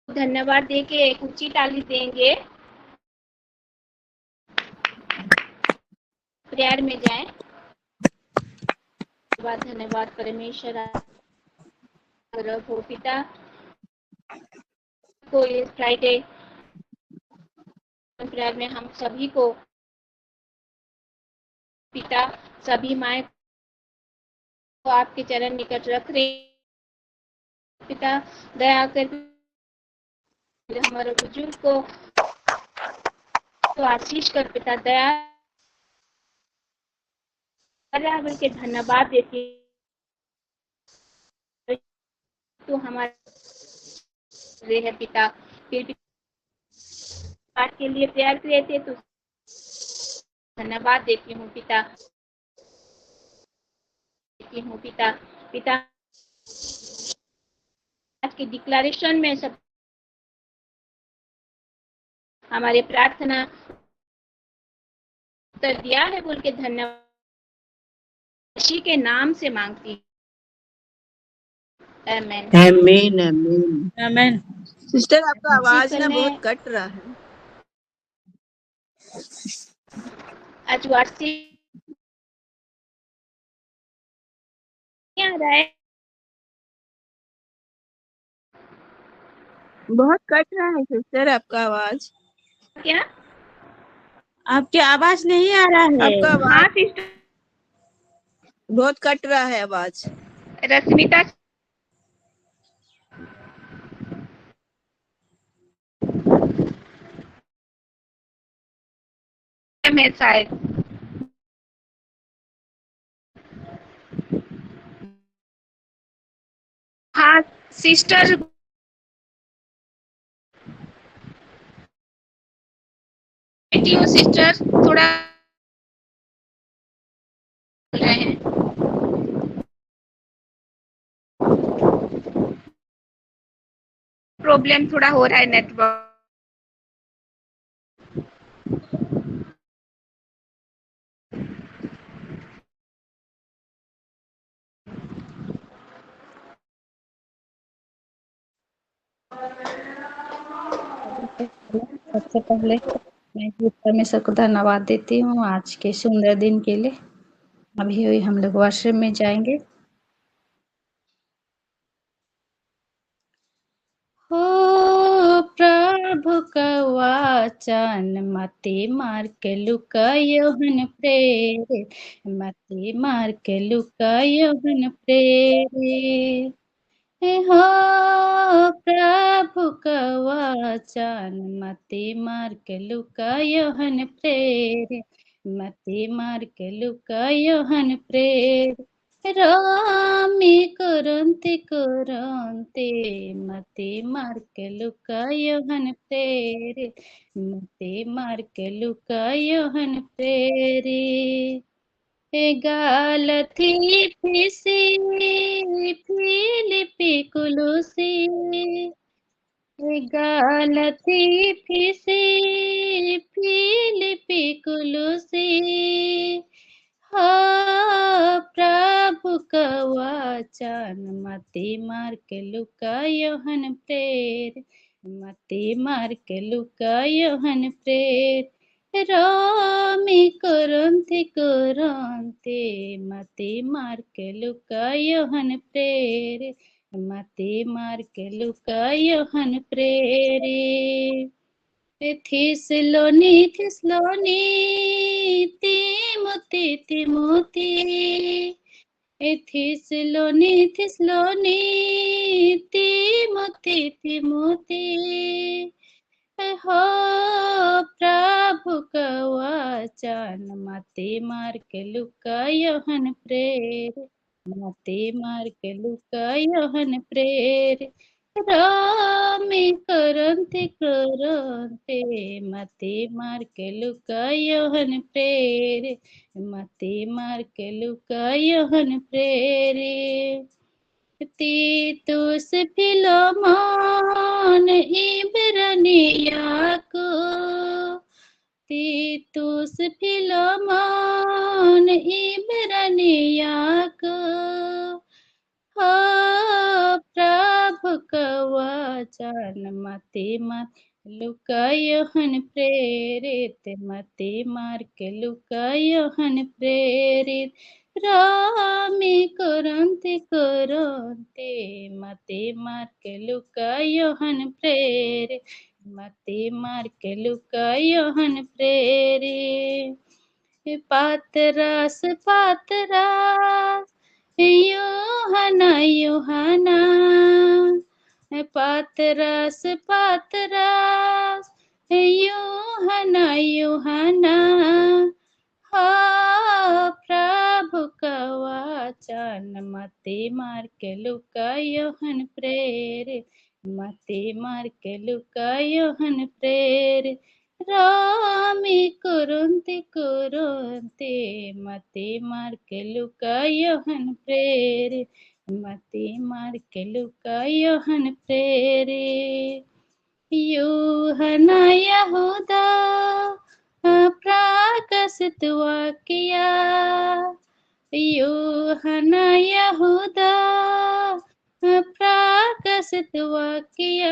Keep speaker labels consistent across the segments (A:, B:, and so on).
A: धन्यवाद देके एक ऊंची ताली देंगे। प्रेयर में जाएं। धन्यवाद परमेश्वर हो पिता को इस फ्राइडे प्रेयर में हम सभी को पिता सभी माए को आपके चरण निकट रख रहे पिता दया कर हमारे बुजुर्ग को तो आशीष कर पिता दया के धन्यवाद देती तो हमारे है पिता फिर पाठ के लिए तैयार किए थे तो धन्यवाद देती हूँ पिता पिता आज के डिक्लेरेशन में सब हमारे प्रार्थना उत्तर दिया है बोल के धन्यवाद यीशु के नाम से मांगती आमीन
B: आमीन आमीन
C: आमीन।
B: सिस्टर आपका आवाज ना बहुत कट रहा है।
A: आज वार्षिक आ रहा है
B: बहुत कट रहा है सिस्टर आपका आवाज।
A: क्या
C: आपकी आवाज नहीं आ रहा है।
B: आपका आवाज
A: हाँ सिस्टर
B: बहुत कट रहा है आवाज।
A: रश्मिता में शायद हाँ सिस्टर सिस्टर थोड़ा रहे हैं प्रॉब्लम थोड़ा हो रहा है नेटवर्क
C: सबसे पहले मैं परमेश्वर को धन्यवाद देती हूँ आज के सुंदर दिन के लिए। अभी हम लोग वॉशरूम में जाएंगे। हो प्रभु का वचन मते मार के लुकायो हन प्रेरित मते मार के लुकायो हन प्रेरित हो प्रभु का वचन मते मार के लुकायो हन प्रेरित मते मार के लुकायो हन प्रेरित रामी करंते मते मार के लुकायो हन प्रेरित मते मार के लुकायो हन प्रेरित गालथी फिसी फिलिपी कुलुसी गालथी फिसी फिलिपी कुलुसी हाँ प्रभु का वचन मते मार के लुकायो हन प्रेर मते मार के लुकायो हन प्रेर रामी करंते मते मार के लुकायो हन प्रेर मते मार के लुकायो हन प्रेरे थिस्लोनी तिमोती थिस्लोनी तिमोती हो प्रभु का वचन मते मार के लुकायो हन प्रेर मते मार के लुकायो हन प्रेर रामी करंते मते मार के लुकायो हन प्रेर मते मार के लुकायो हन प्रेरे तीतुस फिलोमोन इब्रानिया को तीतुस फिलोमोन इब्रानिया को हो प्रभु का वाचन मते मार लुकायोहन प्रेरित मते मार के लुकायोहन प्रेरित रामे करन्ते मते मार के लुकायोहन प्रेरित मते मार के लुकायोहन प्रेरित पातरास यूहना पातरास यूहना प्रभु का वचन मते मार के लुकायोहन प्रेरित मते मार के लुकायोहन प्रेरित रामे करन्ते मते मार के लुकायोहन प्रेरित मते मार के लुकायोहन प्रेरित यूहना यहूदा प्रकाशित वाक्य यूहना यहूदा प्रकाशित वाक्य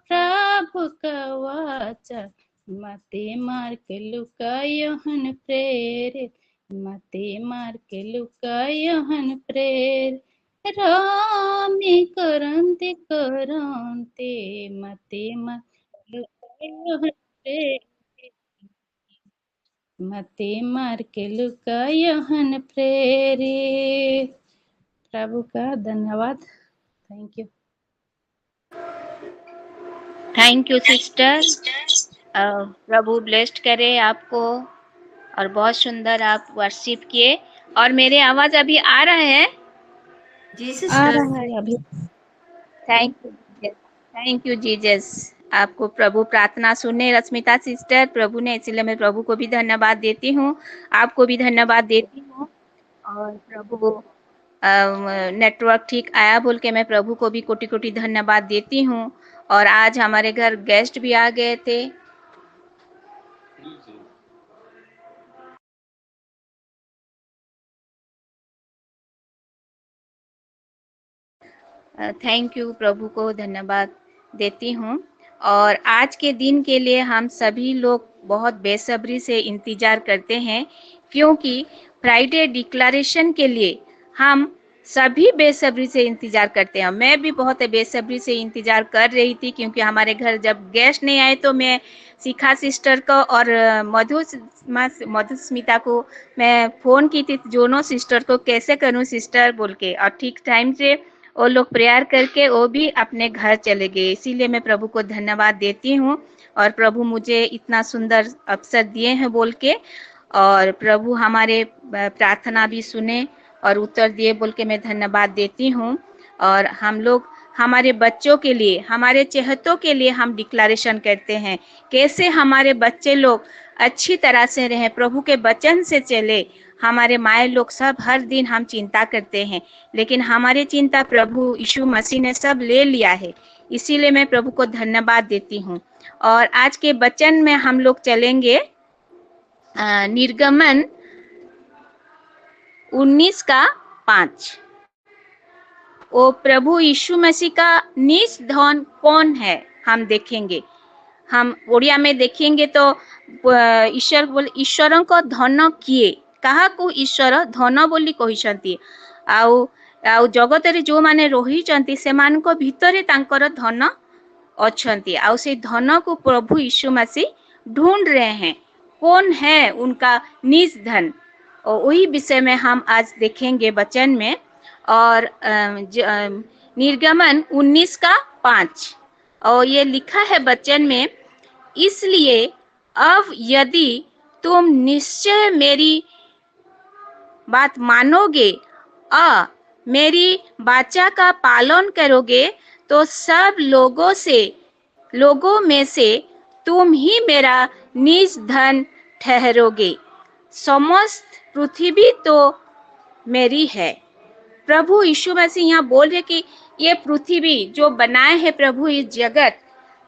C: प्रभु का वचन मते मार के लुकायोहन प्रेरित मते मार के लुकायोहन प्रेरित रामे करन्ते मते मार लुकायोहन प्रेरित मते मार के लुकायोहन प्रेरित। प्रभु का धन्यवाद। Thank you.
A: Thank you sister. Prabhu blessed करे आपको और बहुत सुंदर आप वर्शिप किए। और मेरे आवाज अभी आ रहा है?
D: जी
C: आ
D: सिस्टर।
C: रहा है अभी।
A: Thank you Jesus. आपको प्रभु प्रार्थना सुने रश्मिता सिस्टर, प्रभु ने, इसलिए मैं प्रभु को भी धन्यवाद देती हूँ, आपको भी धन्यवाद देती हूँ। और प्रभु नेटवर्क ठीक आया बोल के मैं प्रभु को भी कोटि कोटि धन्यवाद देती हूँ। और आज हमारे घर गेस्ट भी आ गए थे। थैंक यू, प्रभु को धन्यवाद देती हूँ। और आज के दिन के लिए हम सभी लोग बहुत बेसब्री से इंतजार करते हैं, क्योंकि फ्राइडे डिक्लेरेशन के लिए हम सभी बेसब्री से इंतजार करते हैं। मैं भी बहुत बेसब्री से इंतजार कर रही थी, क्योंकि हमारे घर जब गेस्ट नहीं आए तो मैं शिखा सिस्टर को और मधुस्मिता को मैं फ़ोन की थी, दोनों सिस्टर को कैसे करूं सिस्टर बोल के, और ठीक टाइम से वो लोग प्रेयर करके वो भी अपने घर चले गए। इसीलिए मैं प्रभु को धन्यवाद देती हूँ, और प्रभु मुझे इतना सुंदर अवसर दिए हैं बोल के, और प्रभु हमारे प्रार्थना भी सुने और उत्तर दिए बोल के मैं धन्यवाद देती हूँ। और हम लोग हमारे बच्चों के लिए, हमारे चहेतों के लिए हम डिक्लेरेशन करते हैं, कैसे हमारे बच्चे लोग अच्छी तरह से रहें, प्रभु के वचन से चले। हमारे माए लोग सब हर दिन हम चिंता करते हैं, लेकिन हमारी चिंता प्रभु यीशु मसीह ने सब ले लिया है। इसीलिए मैं प्रभु को धन्यवाद देती हूँ। और आज के वचन में हम लोग चलेंगे निर्गमन 19:5। वो प्रभु यीशु मसीह का निज धन कौन है हम देखेंगे। हम ओडिया में देखेंगे तो ईश्वर बोले ईश्वर को धन किए, कहा को ईश्वर धन बोली कहिसंती। आउ जगत रे जो माने रहिचंती सेमान को भितरे तांकर धन अछंती। आउ से धन को प्रभु यीशु मसीह ढूंढ रहे हैं, कौन है उनका निज धन। और वही विषय में हम आज देखेंगे वचन में। और निर्गमन 19:5 और ये लिखा है वचन में, इसलिए अब यदि तुम निश्चय मेरी बात मानोगे और मेरी वाचा का पालन करोगे तो सब लोगों में से तुम ही मेरा निज धन ठहरोगे। समस्त पृथ्वी तो मेरी है। प्रभु यीशु मसीह यहाँ बोल रहे कि ये पृथ्वी जो बनाए है प्रभु, इस जगत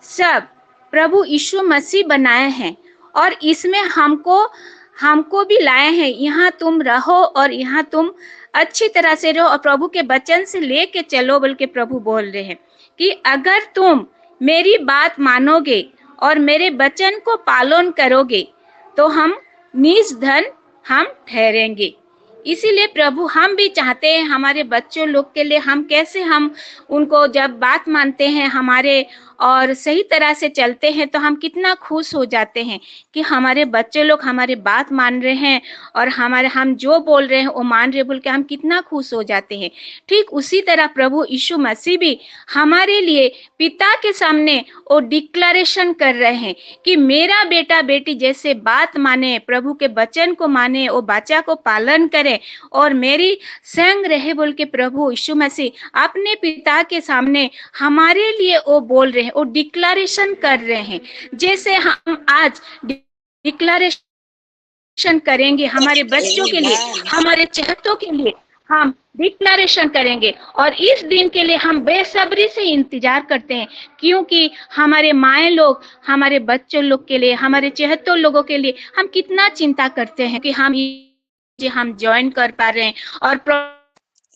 A: सब प्रभु यीशु मसीह बनाए हैं, और इसमें हमको हमको भी लाए हैं, यहाँ तुम रहो और यहाँ तुम अच्छी तरह से रहो और प्रभु के वचन से लेके चलो बोल के प्रभु बोल रहे हैं कि अगर तुम मेरी बात मानोगे और मेरे वचन को पालन करोगे तो हम निर्धन हम ठहरेंगे। इसीलिए प्रभु हम भी चाहते हैं हमारे बच्चों लोग के लिए हम कैसे हम उनको जब बात मानते हैं हमारे और सही तरह से चलते हैं तो हम कितना खुश हो जाते हैं कि हमारे बच्चे लोग हमारे बात मान रहे हैं और हमारे हम जो बोल रहे हैं वो मान रहे बोल के हम कितना खुश हो जाते हैं। ठीक उसी तरह प्रभु यीशु मसीह भी हमारे लिए पिता के सामने वो डिक्लेरेशन कर रहे हैं कि मेरा बेटा बेटी जैसे बात माने, प्रभु के वचन को माने, वो बच्चा को पालन करे और मेरी संग रहे बोल के प्रभु यीशु मसीह अपने पिता के सामने हमारे लिए वो बोल रहे हैं, वो डिक्लेरेशन कर रहे हैं। जैसे हम आज डिक्लेरेशन करेंगे हमारे बच्चों के लिए, हमारे चहेतों के लिए हम डिक्लेरेशन करेंगे और इस दिन के लिए हम बेसब्री से इंतजार करते हैं क्योंकि हमारे माए लोग हमारे बच्चों लोग के लिए, हमारे चहेतों लोगों के लिए हम कितना चिंता करते हैं कि हम ज्वाइन कर पा रहे हैं और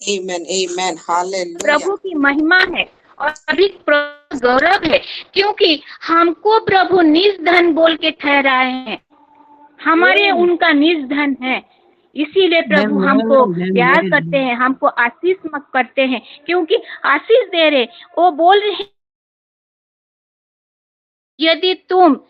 D: Amen, amen, hallelujah.
A: प्रभु की महिमा है और अभी गौरव है क्योंकि हमको प्रभु निर्धन बोल के ठहराए हैं, हमारे उनका निर्धन है। इसीलिए प्रभु हमको प्यार करते हैं, हमको आशीष करते हैं क्योंकि आशीष दे रहे, वो बोल रहे हैं यदि तुम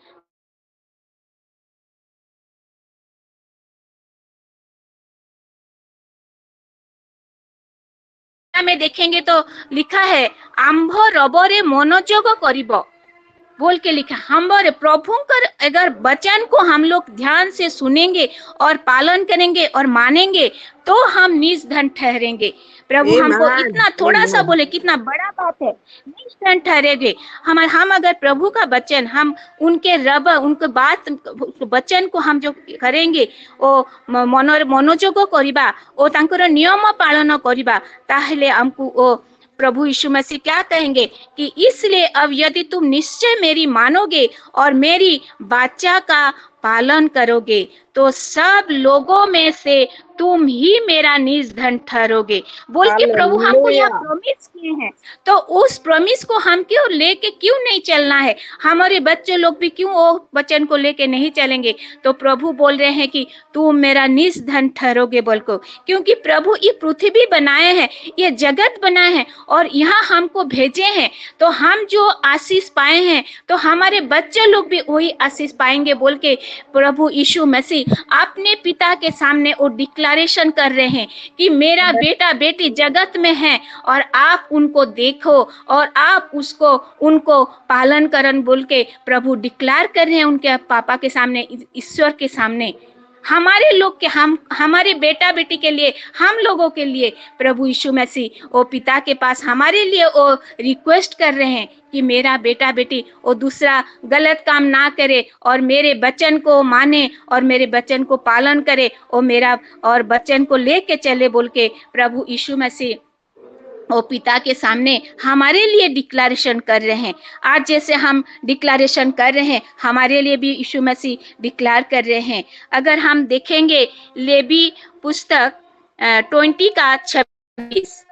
A: में देखेंगे तो लिखा है आंभ रबरे मनोजोग करिबो बोल के लिखा। हमारे प्रभु का अगर वचन को हम लोग ध्यान से सुनेंगे और पालन करेंगे और मानेंगे तो हम निर्धन ठहरेंगे। प्रभु हमको इतना थोड़ा सा बोले कितना बड़ा बात है, निर्धन ठहरेंगे। हम अगर प्रभु का वचन हम उनके उनके बात वचन को हम जो करेंगे ओ मनोजोग करिबा ओ तांकर नियम पालन करिबा ताहले हमको ओ प्रभु यीशु मसीह क्या कहेंगे कि इसलिए अब यदि तुम निश्चय मेरी मानोगे और मेरी वाचा का पालन करोगे तो सब लोगों में से तुम ही मेरा निर्धन ठहरोगे बोल के प्रभु हमको यह प्रॉमिस किए हैं। तो उस प्रॉमिस को हम क्यों लेके क्यों नहीं चलना है, हमारे बच्चे लोग भी क्यों वो वचन को लेके नहीं चलेंगे। तो प्रभु बोल रहे हैं कि तुम मेरा निर्धन ठहरोगे बोल को, क्योंकि प्रभु ये पृथ्वी बनाए हैं, ये जगत बनाए हैं और यहाँ हमको भेजे हैं तो हम जो आशीष पाए हैं तो हमारे बच्चे लोग भी वही आशीष पाएंगे बोल के प्रभु यीशु मसीह अपने पिता के सामने वो डिक्लेरेशन कर रहे हैं कि मेरा बेटा बेटी जगत में है और आप उनको देखो और आप उनको पालन करन बोल के प्रभु डिक्लेयर कर रहे हैं उनके पापा के सामने, ईश्वर के सामने। हमारे लोग के हमारे बेटा बेटी के लिए, हम लोगों के लिए प्रभु यीशु मसीह वो पिता के पास हमारे लिए वो रिक्वेस्ट कर रहे हैं कि मेरा बेटा बेटी वो दूसरा गलत काम ना करे और मेरे वचन को माने और मेरे वचन को पालन करे और मेरा और वचन को लेके चले बोल के प्रभु यीशु मसीह वो पिता के सामने हमारे लिए डिक्लेरेशन कर रहे हैं। आज जैसे हम डिक्लेरेशन कर रहे हैं हमारे लिए भी यीशु मसीह डिक्लेयर कर रहे हैं। अगर हम देखेंगे लेवी पुस्तक 20 का 26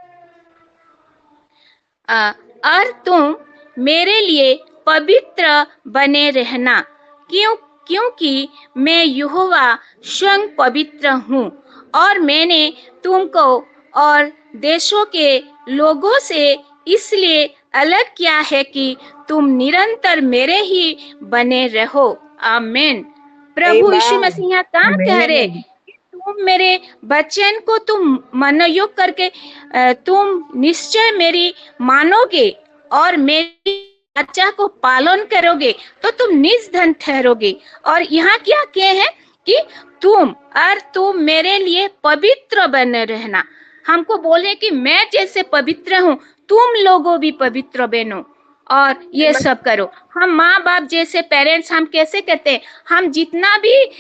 A: और तुम मेरे लिए पवित्र बने रहना क्योंकि मैं यहोवा स्वयं पवित्र हूँ और मैंने तुमको और देशों के लोगों से इसलिए अलग किया है कि तुम निरंतर मेरे ही बने रहो। आमीन। प्रभु यीशु मसीह यहाँ कहाँ कह रहे तुम मेरे वचन को तुम मनोयोग करके तुम निश्चय मेरी मानोगे और मेरी वाचा को पालन करोगे तो तुम निर्धन ठहरोगे। और यहाँ क्या किए हैं कि तुम मेरे लिए पवित्र बने रहना। हमको बोले कि मैं जैसे पवित्र हूँ तुम लोगों भी पवित्र बनो और ये सब करो। हम माँ बाप जैसे पेरेंट्स हम कैसे कहते हैं, हम जितना भी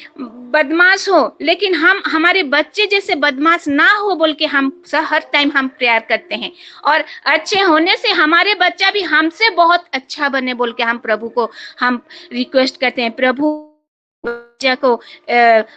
A: बदमाश हो लेकिन हम हमारे बच्चे जैसे बदमाश ना हो बोल के हम हर टाइम हम प्रेयर करते हैं और अच्छे होने से हमारे बच्चा भी हमसे बहुत अच्छा बने बोल के हम प्रभु को हम रिक्वेस्ट करते हैं। प्रभु बच्चा को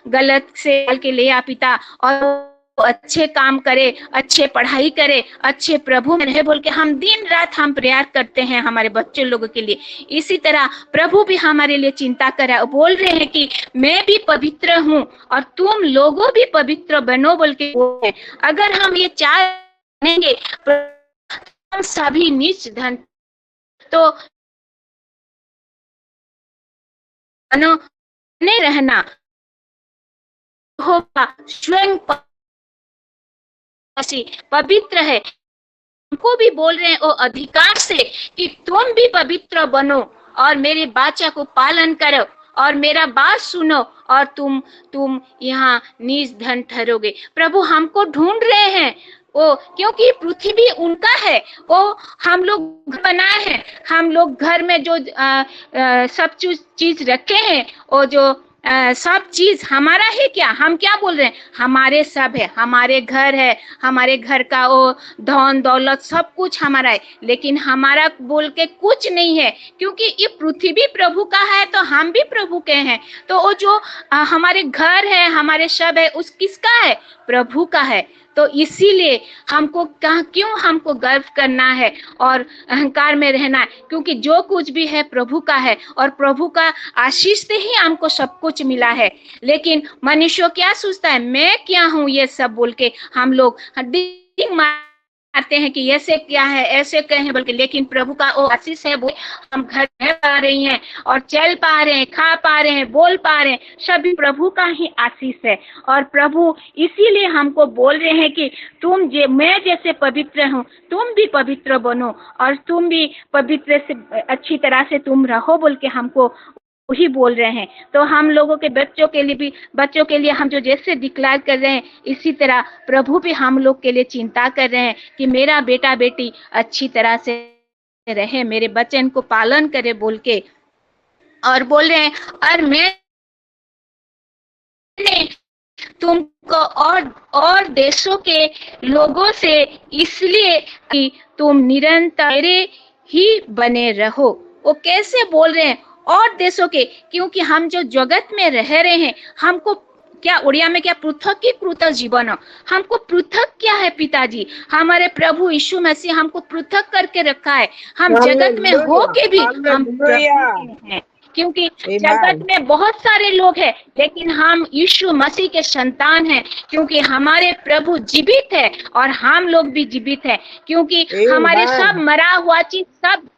A: गलत से डाल के ले आ पिता, और अच्छे काम करे, अच्छे पढ़ाई करे, अच्छे प्रभु में रहे बोल के हम दिन रात हम प्रयास करते हैं हमारे बच्चे लोगों के लिए। इसी तरह प्रभु भी हमारे लिए चिंता करा, बोल रहे हैं कि मैं भी पवित्र हूँ और तुम लोगों भी पवित्र बनो बोल के बोल रहे हैं। अगर हम ये चाहेंगे हम सभी नीच धन तो नहीं रहना होगा, स्वयं पवित्र है। हमको भी बोल रहे हैं वो अधिकार से कि तुम भी पवित्र बनो और मेरे वाचा को पालन करो और मेरा बात सुनो और तुम यहाँ निज धन ठहरोगे। प्रभु हमको ढूंढ रहे हैं वो, क्योंकि पृथ्वी उनका है, वो हम लोग बनाए हैं। हम लोग घर में जो सब चीज रखे हैं, वो जो सब चीज हमारा है क्या? हम क्या बोल रहे हैं? हमारे सब है, हमारे घर है, हमारे घर का वो धन दौलत सब कुछ हमारा है, लेकिन हमारा बोल के कुछ नहीं है, क्योंकि ये पृथ्वी प्रभु का है तो हम भी प्रभु के हैं। तो वो जो हमारे घर है, हमारे सब है, उस किसका है? प्रभु का है। तो इसीलिए हमको क्यों हमको गर्व करना है और अहंकार में रहना है, क्योंकि जो कुछ भी है प्रभु का है और प्रभु का आशीष से ही हमको सब कुछ मिला है। लेकिन मनुष्य क्या सोचता है, मैं क्या हूँ ये सब बोल के हम लोग मारते हैं कि ऐसे क्या है, ऐसे कहें बोल के, लेकिन प्रभु का वो आशीष है, वो हम घर रह पा रही हैं और चल पा रहे हैं, खा पा रहे हैं, बोल पा रहे हैं, सभी प्रभु का ही आशीष है। और प्रभु इसीलिए हमको बोल रहे हैं कि मैं जैसे पवित्र हूँ तुम भी पवित्र बनो और तुम भी पवित्र से अच्छी तरह से तुम रहो बोल के हमको वही बोल रहे हैं। तो हम लोगों के बच्चों के लिए हम जो जैसे डिक्लेयर कर रहे हैं, इसी तरह प्रभु भी हम लोग के लिए चिंता कर रहे हैं कि मेरा बेटा बेटी अच्छी तरह से रहे, मेरे वचन को पालन करे बोल के। और बोल रहे हैं, और मैं तुमको और देशों के लोगों से इसलिए कि तुम निरंतर मेरे ही बने रहो। वो कैसे बोल रहे हैं? और देशों के, क्योंकि हम जो जगत में रह रहे हैं, हमको क्या उड़िया में क्या पृथक की कृत जीवन, हमको पृथक क्या है पिताजी? हमारे प्रभु यीशु मसीह हमको पृथक करके रखा है। हम जगत में हो के भी हम हैं, क्योंकि जगत में बहुत सारे लोग हैं, लेकिन हम यीशु मसीह के संतान हैं, क्योंकि हमारे प्रभु जीवित है और हम लोग भी जीवित हैं, क्योंकि हमारे सब मरा हुआ चीज सब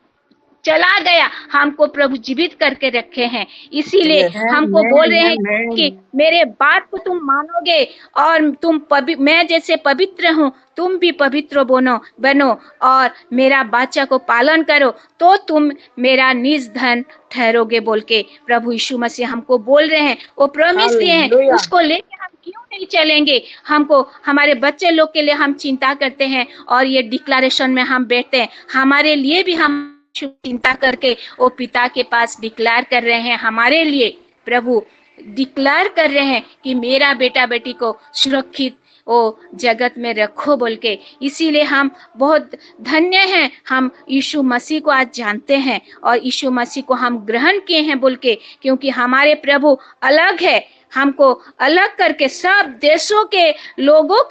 A: चला गया, हमको प्रभु जीवित करके रखे हैं। इसीलिए हमको बोल रहे हैं कि मेरे बात को तुम मानोगे और मैं जैसे पवित्र हूँ तुम भी पवित्र बनो और मेरा वाचा को पालन करो, तो तुम मेरा निज धन ठहरोगे बोल के प्रभु यीशु मसीह हमको बोल रहे हैं। वो प्रॉमिस दिए हैं, उसको लेके हम क्यों नहीं चलेंगे? हमको हमारे बच्चे लोग के लिए हम चिंता करते हैं और ये डिक्लेरेशन में हम बैठते हैं, हमारे लिए भी हम चिंता करके वो पिता के पास डिक्लेयर कर रहे हैं। हमारे लिए प्रभु डिक्लेयर कर रहे हैं कि मेरा बेटा बेटी को सुरक्षित वो जगत में रखो बोल के। इसीलिए हम बहुत धन्य हैं, हम यीशु मसीह को आज जानते हैं और यीशु मसीह को हम ग्रहण किए हैं बोल के, क्योंकि हमारे प्रभु अलग है, हमको अलग करके सब देशों के लोगों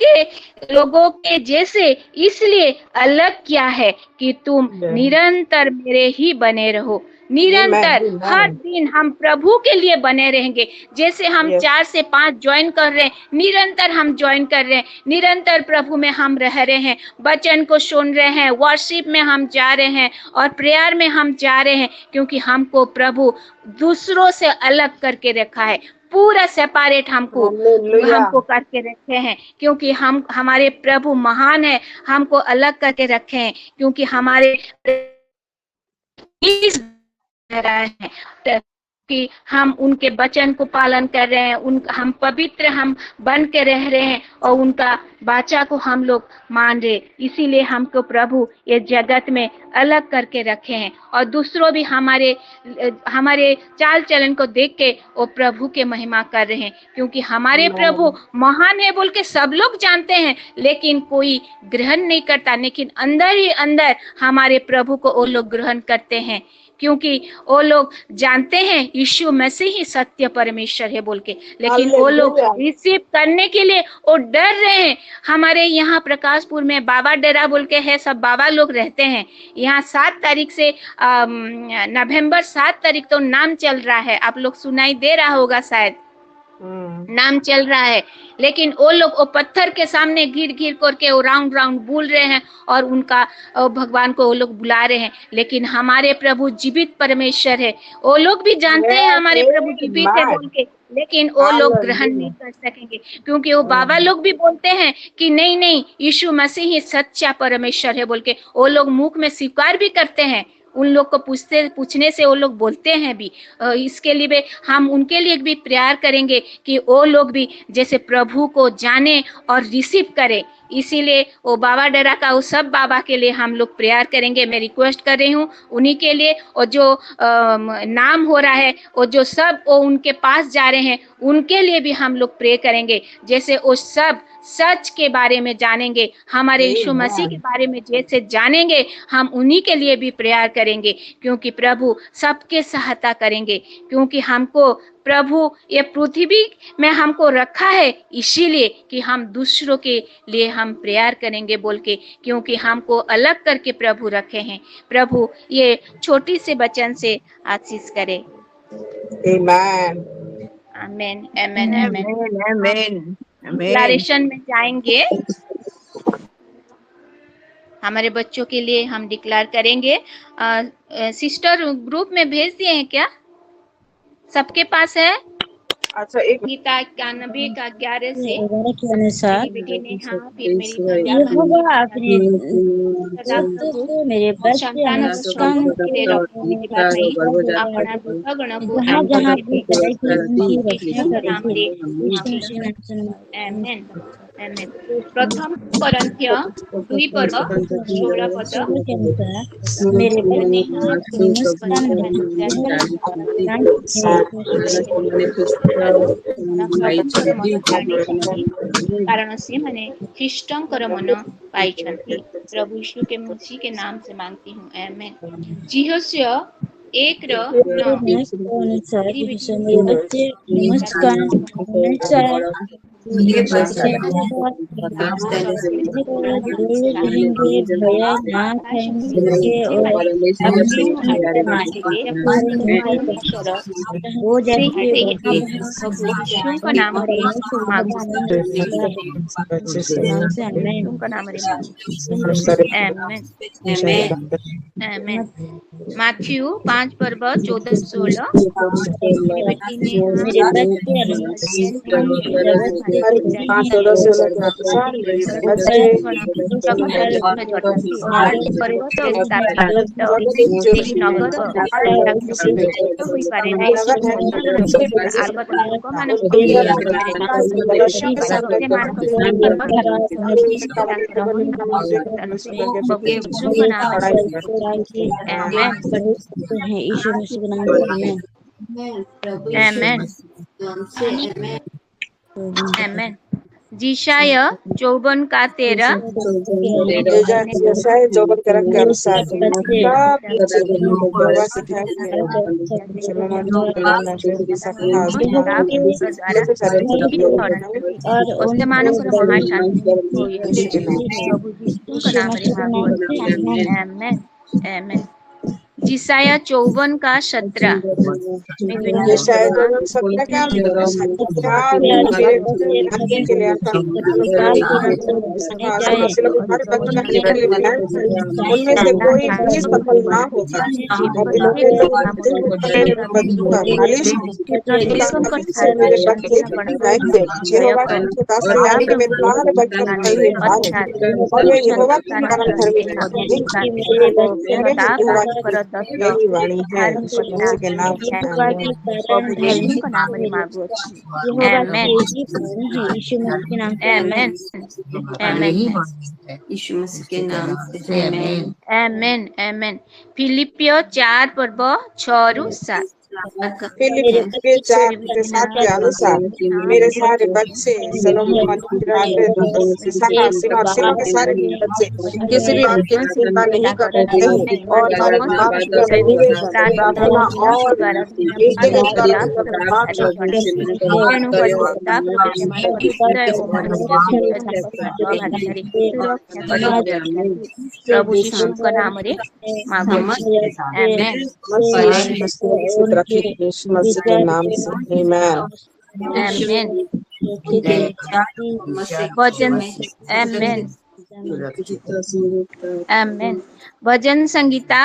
A: के जैसे इसलिए अलग किया है कि तुम निरंतर मेरे ही बने रहो। निरंतर हर दिन हम प्रभु के लिए बने रहेंगे। जैसे हम 4 से 5 ज्वाइन कर रहे हैं, निरंतर हम ज्वाइन कर रहे हैं, निरंतर प्रभु में हम रह रहे हैं, वचन को सुन रहे हैं, वर्शिप में हम जा रहे हैं और प्रेयर में हम जा रहे हैं, क्योंकि हमको प्रभु दूसरों से अलग करके रखा है, पूरा सेपरेट हमको करके रखे हैं, क्योंकि हमारे प्रभु महान है, हमको अलग करके रखे हैं, क्योंकि हमारे कि हम उनके वचन को पालन कर रहे हैं, हम पवित्र हम बन के रह रहे हैं और उनका वाचा को हम लोग मान रहे। इसीलिए हमको प्रभु ये जगत में अलग करके रखे हैं और दूसरों भी हमारे चाल चलन को देख के वो प्रभु के महिमा कर रहे हैं, क्योंकि हमारे प्रभु महान है बोल के सब लोग जानते हैं, लेकिन कोई ग्रहण नहीं करता, लेकिन अंदर ही अंदर हमारे प्रभु को वो लोग ग्रहण करते हैं, क्योंकि वो लोग जानते हैं यीशु मसीह ही सत्य परमेश्वर है बोल के, लेकिन वो लोग रिसीव करने के लिए वो डर रहे हैं। हमारे यहाँ प्रकाशपुर में बाबा डेरा बोल के है, सब बाबा लोग रहते हैं यहाँ। 7 तारीख से नवंबर 7 तारीख तो नाम चल रहा है, आप लोग सुनाई दे रहा होगा शायद, नाम चल रहा है। लेकिन वो लोग वो पत्थर के सामने गिर गिर करके वो राउंड राउंड बोल रहे हैं और उनका भगवान को वो लोग बुला रहे हैं। लेकिन हमारे प्रभु जीवित परमेश्वर है, वो लोग भी जानते हैं हमारे प्रभु जीवित है बोल के, लेकिन वो लोग ग्रहण नहीं कर सकेंगे, क्योंकि वो बाबा लोग भी बोलते हैं कि नहीं नहीं यीशु मसीह ही सच्चा परमेश्वर है बोल के। वो लोग मुख में स्वीकार भी करते हैं, उन लोग को पूछने से वो लोग बोलते हैं भी। इसके लिए हम उनके लिए भी प्रेयर करेंगे कि वो लोग भी जैसे प्रभु को जाने और रिसीव करें। इसीलिए वो बाबा डेरा का वो सब बाबा के लिए हम लोग प्रेयर करेंगे। मैं रिक्वेस्ट कर रही हूँ उन्हीं के लिए, और जो नाम हो रहा है वो जो सब वो उनके पास जा रहे हैं उनके लिए भी हम लोग प्रे करेंगे, जैसे वो सब सच के बारे में जानेंगे, हमारे यीशु मसीह के बारे में जैसे जानेंगे, हम उन्हीं के लिए भी प्रेयर करेंगे, क्योंकि प्रभु सबके सहायता करेंगे। क्योंकि हमको प्रभु ये पृथ्वी में हमको रखा है इसीलिए कि हम दूसरों के लिए हम प्रेयर करेंगे बोल के, क्योंकि हमको अलग करके प्रभु रखे हैं। प्रभु ये छोटी से वचन से आशीष करे।
D: Amen.
A: आमेन आमेन आमेन।
B: आमेन
A: डिक्लेरेशन में जाएंगे, हमारे बच्चों के लिए हम डिक्लेयर करेंगे। सिस्टर ग्रुप में भेज दिए हैं क्या? सबके पास है?
D: अच्छा एक
A: गीता 91 का 11 से
C: के अनुसार
A: मेरी बेटी ने हाँ फिर मेरी
C: यहोवा अपने दूतों को मेरे बस के अनुष्ठान
A: मेरे रखने के बाद में अपना दूसरा गण को
C: जहाँ जहाँ भी तरह की उनकी रक्षा
A: नाम
C: करेंगे।
A: दे। आमेन आमेन। प्रथम कोरिन्थियों 2 पर्व 16 पद
C: के अनुसार मेरे बस ने हाथ में
A: कारण से मैंने ख्रीष्टंकर मन पाई। प्रभु यीशु के मसीह के नाम से मांगती हूँ, आमेन। जिहोशूआ 1:9
C: मेरे बच्चे मुस्कान भया ना खाएंगे वो
A: का नाम मैथ्यू 5 पर्व 14-16
C: यीशु मसीह के नाम में
A: आमेन आमेन। जिशाया 54 का 13
D: के अनुसार
A: जिसाया 54 का 17
D: उनमें से कोई भी सफल ना होगा।
E: यीशु मसीह के नाम से
A: आमेन आमेन। फिलिपियो 4 पर्व 6-7
D: फिलिप के 4:7 के अनुसार मेरे सारे बच्चे सलोमन सीमा और सीमा के सारे बच्चे किसी भी बात की चिंता नहीं करते हैं और हमारे बाप की निवेश प्रार्थना और व्यक्तिगत
A: प्रभु यीशु का नाम रे मांगो
D: यीशु मसीह के नाम से आमीन
A: वचन आमीन आमीन भजन संगीता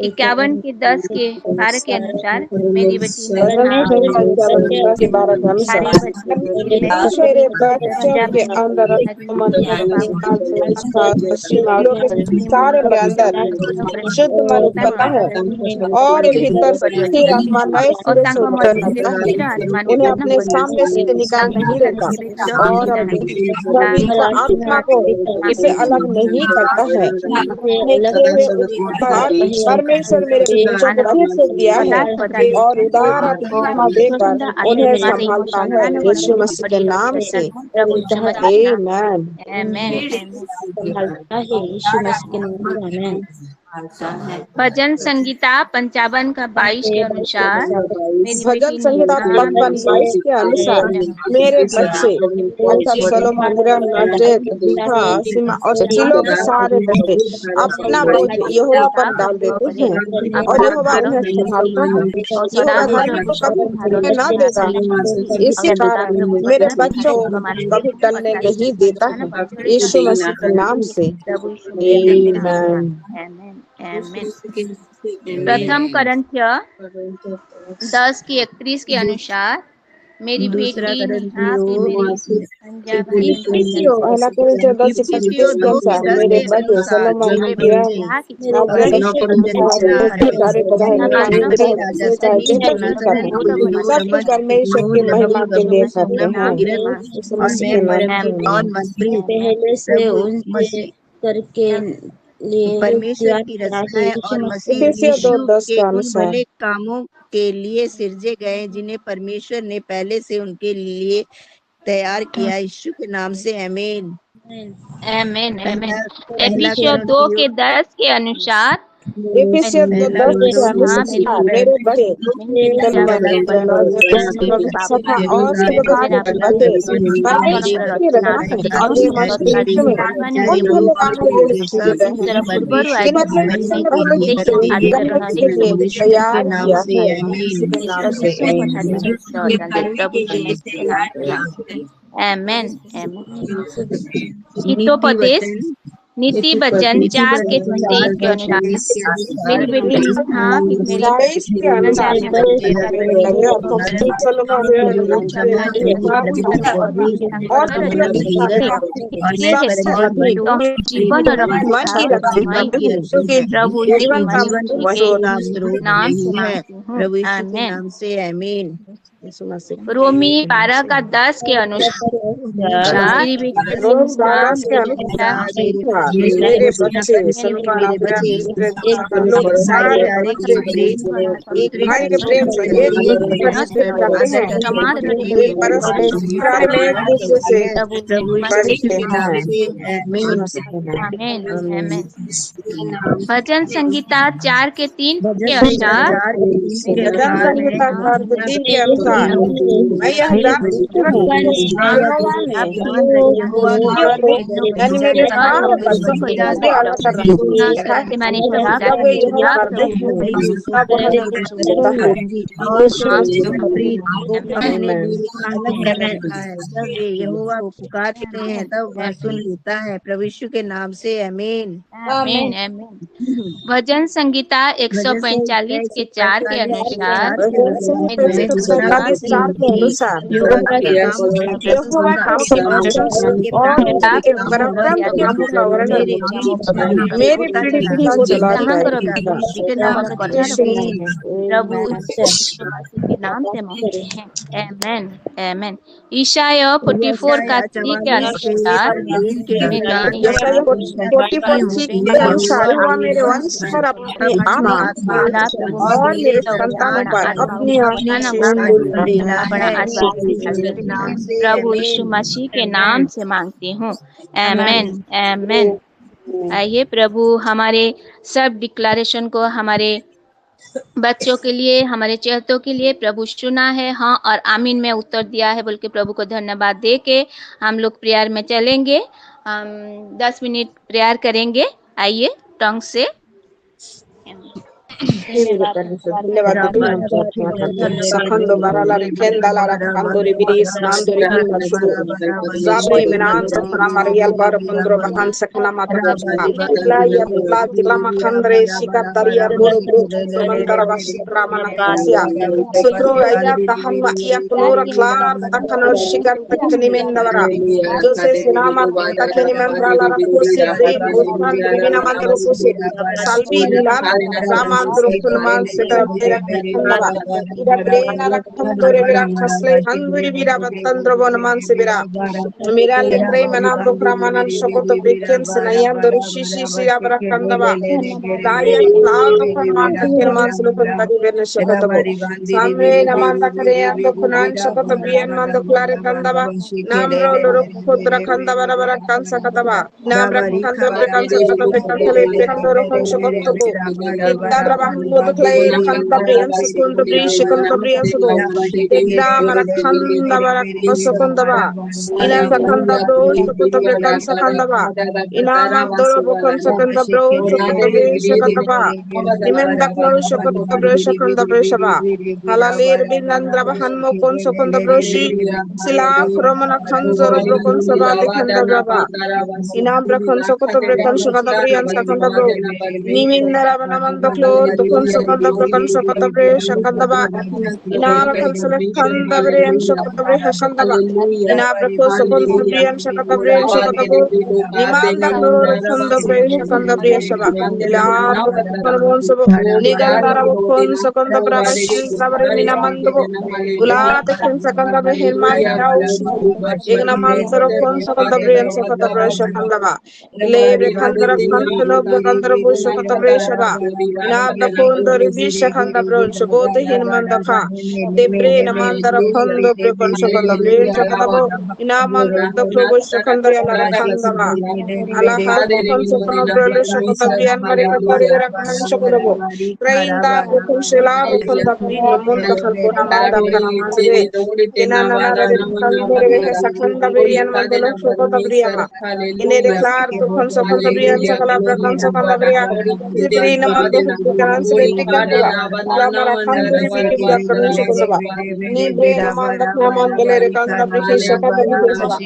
A: 51 के 10 के 12 के अनुसार मेरी बेटी
D: मेरे बच्चों के अंदर सारे के अंदर शुद्ध मन उत्पन्न है और भीतर स्थिर आत्मा नए सिरे से उत्पन्न होता है। उन्हें अपने सामने से निकाल नहीं देता और पवित्र आत्मा को इसे अलग नहीं करता है। परमेश्वर मेरे बच्चों को फिर से दिया है और उदार आत्मा देकर उन्हें संभालता है यीशु मसीह के नाम से आमीन
C: आमीन।
A: भजन संगीता 55 का 22 के अनुसार
D: भजन संगीता 55:22 के अनुसार मेरे बच्चे अर्थात सलोमन और सिलो के सारे बच्चे अपना बोझ यहोवा पर डाल देते हैं और यहोवा उन्हें संभालता है। यहोवा धर्मी को कभी टलने ना देगा। इसी कारण मेरे बच्चों को कभी टलने नहीं देता है यीशु मसीह के नाम से आमीन।
A: प्रथम करंथ्य 10 के 31 के अनुसार मेरी बेटी
B: पहला
A: मेरी
B: बच्चे सलोमन परमेश्वर की महिमा के लिए करते हैं।
C: पहले से उनसे करके
B: परमेश्वर की रचनाएं और मसीह यीशु के उन भले कामों के लिए सिरजे गए जिन्हें परमेश्वर ने पहले से उनके लिए तैयार किया यीशु के नाम से आमीन
A: आमीन आमीन। एफिसियों 2 के 10 के अनुसार
D: एफिसियों 2:10 के अनुसार मेरे बच्चे
A: आमीन आमीन। हितोपदेश नीति वचन 4 के 23 के अनुसार मेरी बेटी जीवन और प्रभु नाम से आमीन। रोमी 12 का 10 के अनुसार
D: मेरे बच्चे एक भाई के प्रेम से एक
A: भजन संगीता 4 के 3 के अनुसार
B: यहोवा पुकारते हैं तब वह सुन लेता है प्रभु यीशु के नाम से आमीन
A: आमीन आमीन। भजन संगीता 145 के 4 के अनुसार
D: 41:4 के अनुसार यहोवा आपके प्रशंसा और उसके पराक्रम कामों का वर्णन मेरी पीढ़ी पीढ़ी को चलाती
A: प्रभु के नाम से मांगते हैं, आमेन आमेन। ईशाया 44 का 3 के अनुसार
D: 44:3 के अनुसार हुआ मेरे वंश पर अपनी आत्मा और मेरे संतानों पर अपनी आशीष
A: प्रभु यीशु मसीह के नाम से मांगती हूँ, आमेन आमेन। आइए प्रभु हमारे सब डिक्लेरेशन को हमारे बच्चों के लिए, हमारे चेहतों के लिए प्रभु सुना है, हाँ और आमीन में उत्तर दिया है बोल के प्रभु को धन्यवाद दे के हम लोग प्रेयर में चलेंगे। हम 10 मिनट प्रेयर करेंगे। आइए टंग से
D: Sakando barala rekenda la rakandori biris nandori kansudo zabre menan safra marial bar pundro bahan sakna mata la ya la dilama khandre sikataria boro boro mandara vasitra manakasia sudro aya tahan wa ia punura klar takano sikar takni mendavara jose sinama takni mendrala rakusi de bosman tribina mandro kusi salvi dilan raman Turman Sita Pera Kandava, Ida Brena Rakandore Vira Kasle, Handuri Vira Batandravon Mansibira, Mira Litre Manando Kramanan Shokoto Bikin Sinayan Dorishishi Sirabra Kandava, Daya Cloud of Manta Kirman Sulukun Tadi Vena Shokotabo, Samre Namanda Karea, Dokunan Shokoto Bian Mando Clare Kandava, Namro Lurukudra Kandava Kansakatava, Namra Kando Kansa Kantale Kandoro Shokotobo. Ita trabajo todo clay canta bien segundo brishe canta bien sudo ita marakanda marakoso canta ba ina canta bro canta bien canta canta ba ina mandoro bokon canta bro canta bien canta ba nimenda claro canta bro canta bro shaba halalir binandra bahan mo kon canta bro shi sila kromana khanzoro bro kon saba dekhanda ba ina brakon canta bro canta bien canta bro nimindara Namanda Clor, the Consocanda Broken Socatabre, Shakandaba, Inama Kansalakandabri and Shokatabri Hashandaba, Inabraco Sokontabri and Shakatabri and Shokatabu, Nimanda Clor, Kandabri, Shakandabri Shaba, Ila Ponsobo, Nigal Darabon, Sokandabra, Sabri Minamandabo, Ula, the Kinsakandabri Hilman House, Ignamantaro Consocandabri and Sokatabri Shakandaba, Lebre Kandara Kantano, Bokandarabu Shokatabri Shaba. Inabda kondo ribisha kanda bron shobote hinmanda ka debre namandara kondo brekon shokanda bren shokadabo inamanda klobo shokanda yala rakanda ma ala har brekon shokanda brolo shokanda bian mare kapari vera kanan shokadabo rainda brekon shela brekon dabri namanda kalbo namanda kana mandre inana nara kanda rebe sakanda berian mandalo shokanda briama ine declare brekon shokanda brian shokala brekon shokanda bria Sibri namando hukukan sibri kandula lamara kanduri biki bila karun shukundaba ni bre namanda namandale rekanda biki shakata biki saba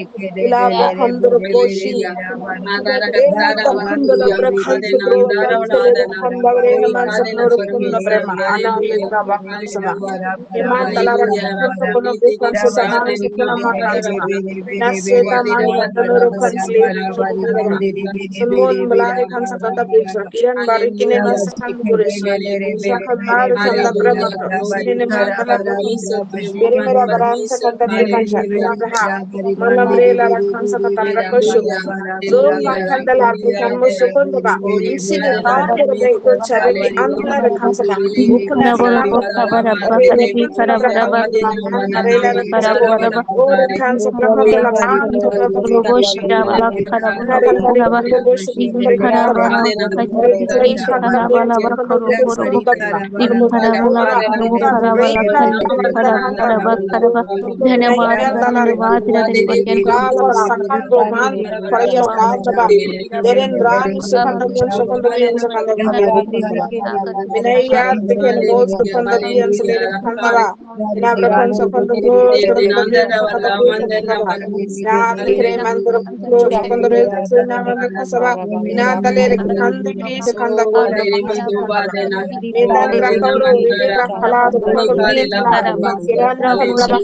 D: ila kandur koshi ila kandula brakhan subro kansele rekanda bre naman sapnor kunna brema ana letra bakan sama iman talara kansa kono bikan susaman sukuna makan sama naseta manda tanur kansle shukundaba Sunmon malari kansa kanda biki kiran barikine nasan gurish shakandar kanda brahmatra sine mantala brahmatra beri mera baran sa kanda brikansha inabraha malamre la rakhansa kanda brakoshu zom makanda la brikan mo sukundaba insine baar breko charbi anna rakhansa ka ukuna salam or rakhansa brahmatra la Milanda Kauro, Rivera Kalado, Kalabrin, Kiran Kalabra,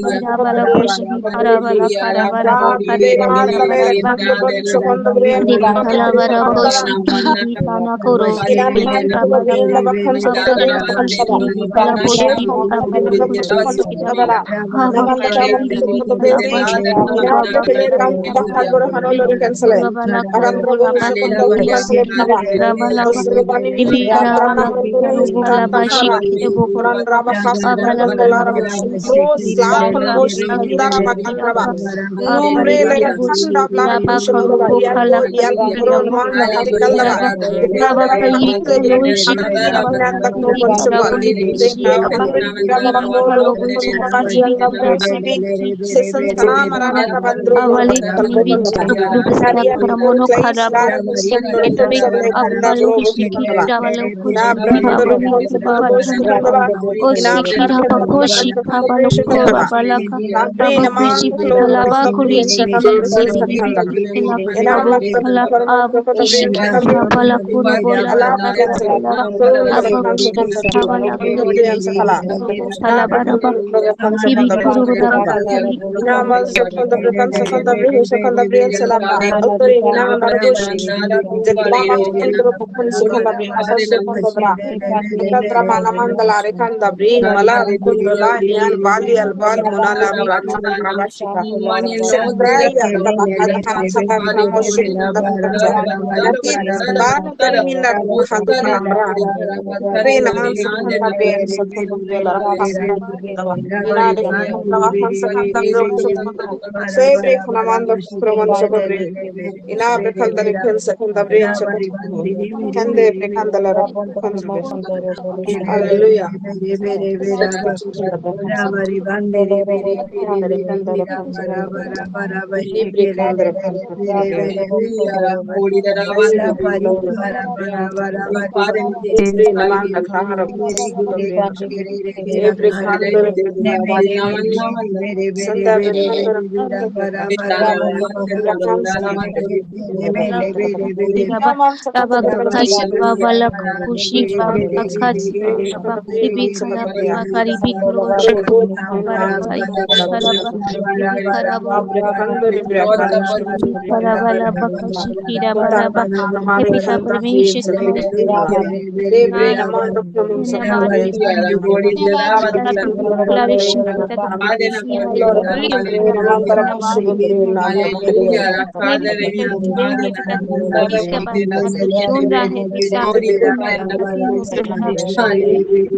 D: Hallelujah.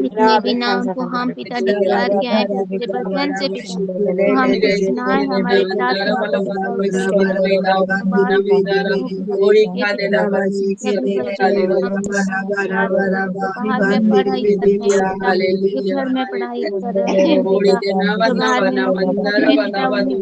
A: जितने भी नाम को हम पिता declare किया है तेरे वचन से पिता तो हमने सुना है हमारे प्रार्थना को पिता बाहर में पढ़ाई कर रहे हैं पिता जो घर में पढ़ाई कर रहे हैं पिता जो बाहर में पिता उन्हें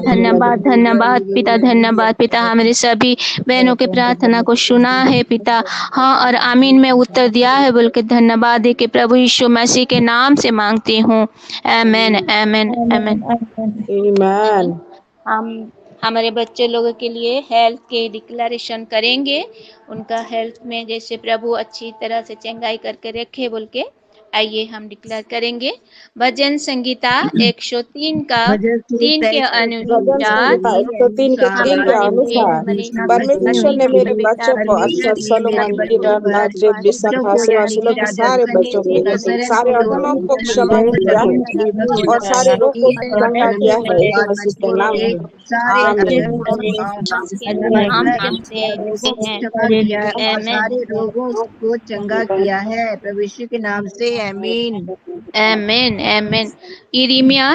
A: धन्यवाद धन्यवाद धन्यवाद पिता, धन्यवाद पिता, हमारे सभी बहनों के प्रार्थना को सुना है पिता, हाँ और आमीन में उत्तर दिया है बोल के धन्यवाद है कि प्रभु यीशु मसीह के नाम से मांगती हूँ, आमीन आमीन आमीन। हम हमारे बच्चे लोगों के लिए हेल्थ के डिक्लेरेशन करेंगे, उनका हेल्थ में जैसे प्रभु अच्छी तरह से चंगाई करके रखे बोल के आइए हम डिक्लेयर करेंगे। भजन संगीता 103 का 3 के अनुसार
D: परमेश्वर ने मेरे बच्चों को अक्षर सलोमन किरण नाजरेत विशाखा सेवाशुल्क के सारे बच्चों को सारे अधमों को क्षमा किया है और सारे रोग को चंगा किया है यीशु मसीह के नाम में
B: सारे रोगों को चंगा किया है प्रभु यीशु के नाम से आमीन
A: आमीन आमीन। यिर्मयाह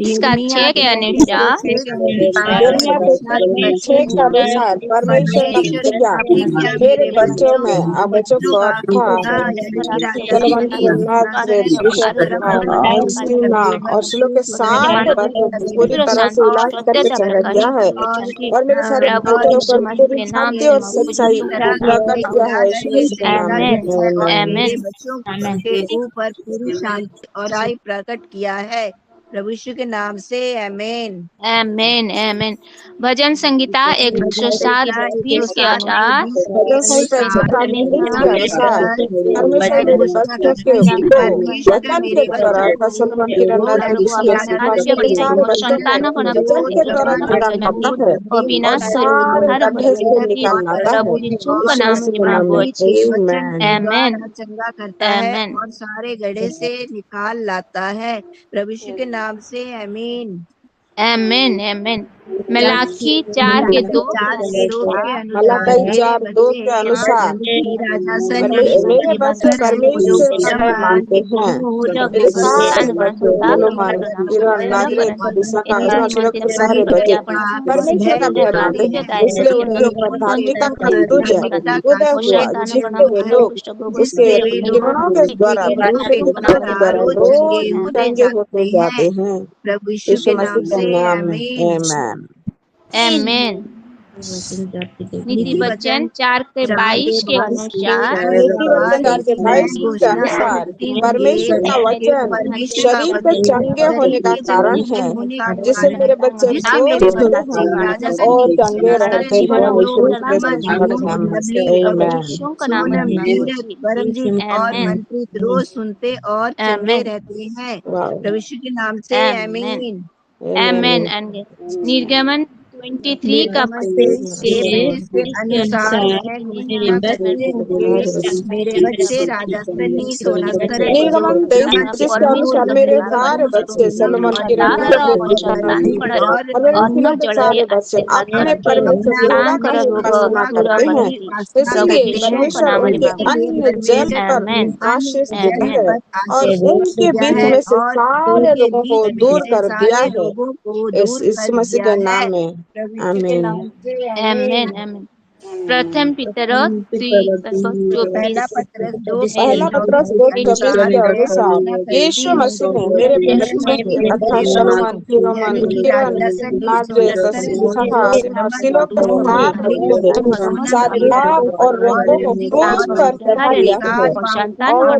A: इसका 6 के अनुसार
D: यिर्मयाह 6 के अनुसार परमेश्वर ने किया मेरे बच्चों में बच्चों को था सलोमन की औलाद से सीना और शिलो के सारे बच्चों पूरी तरह से इलाज करके चंगा किया है और मेरे सारे बच्चों पर पूरी शांति और सच्चाई प्रकट किया है यीशु मसीह के नाम में
B: बच्चों के ऊपर पूरी शांति और आई प्रकट किया है प्रभु यीशु के नाम से आमीन
A: आमीन आमीन। भजन संगीता 107 20 के अनुसार
B: चंगा करता है और सारे गड्ढे से निकाल लाता है प्रभु यीशु के नाम से आमीन
A: आमीन आमीन। मलाकी 4 के 2
D: के अनुसार मेरे बच्चे परमेश्वर का मानते हैं मेरे सारे बच्चे सारे बच्चे परमेश्वर का भय मानते हैं इसलिए उनके ऊपर धार्मिकता का उदय हुआ जिससे वे लोग उसके किरणों के द्वारा चंगे होते जाते हैं
B: प्रभु यीशु के नाम से
D: आमीन
A: आमीन। नीति वचन 4 के 22 के अनुसार
D: परमेश्वर का वचन शरीर के चंगे होने का कारण है जिससे मेरे बच्चे और चंगे रहते हैं
B: और मनप्रीत रोज सुनते और चंगे रहते हैं प्रभु यीशु के नाम से आमीन
A: आमीन। निर्गमन 23 का
B: अनुसार मेरे बच्चे राजस्थानी
D: निर्गमन 23 के अनुसार मेरे सारे बच्चे सलोमन की सारे बच्चे अपने परमेश्वर इसलिए परमेश्वर उनके अन्य जन पर आशीष देता है और उनके बीच में से सारे लोगों को दूर कर दिया है इस मसीह के नाम में आमीन
A: आमीन आमीन। प्रथम पत्रस
D: 2:24 के अनुसार यीशु मसीह ने मेरे बच्चों की अर्थात सलोमन किरोमन किरण सादलाप और रंगों को क्रूस पर चढ़ा दिया है और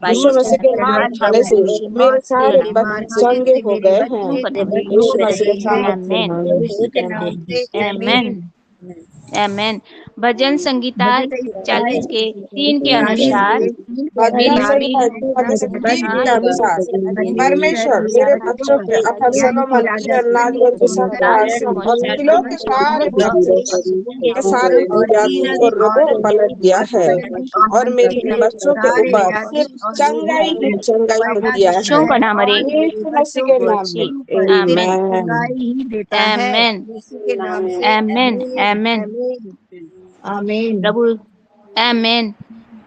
D: यीशु मसीह के नाम खाने से मेरे सारे बच्चे चंगे हो गए हैं यीशु मसीह के नाम से
A: आमीन आमीन। भजन संगीता 40 के 3 के अनुसार
D: परमेश्वर मेरे बच्चों के अर्थात सलोमन सारे और रोगों को पलट दिया है और मेरे बच्चों के ऊपर चंगाई दिया है
A: आमीन आमीन प्रभु आमीन।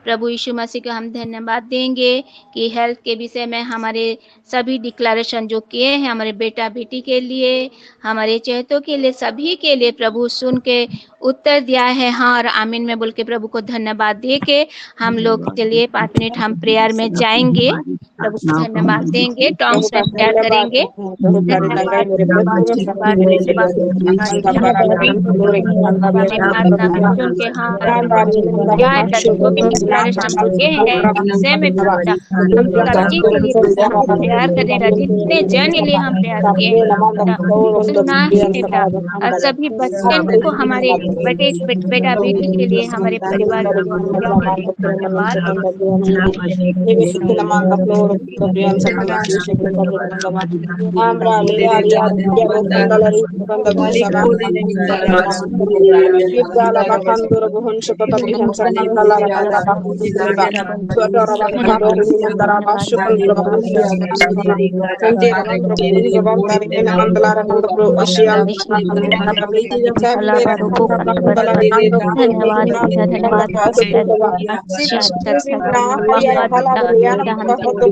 A: प्रभु यीशु मसीह को हम धन्यवाद देंगे कि हेल्थ के विषय में हमारे सभी डिक्लेरेशन जो किए हैं हमारे बेटा बेटी के लिए हमारे चहेतों के लिए सभी के लिए प्रभु सुन के उत्तर दिया है हाँ और आमीन में बोल के प्रभु को धन्यवाद दे के हम लोग चलिए 5 मिनट हम प्रेयर में जाएंगे प्रभु को धन्यवाद देंगे टॉन्ग्स में प्रेयर करेंगे प्यार करेगा जितने जन के लिए हम प्यार किए और सभी बच्चों को हमारे बेटा बेटी के लिए हमारे परिवार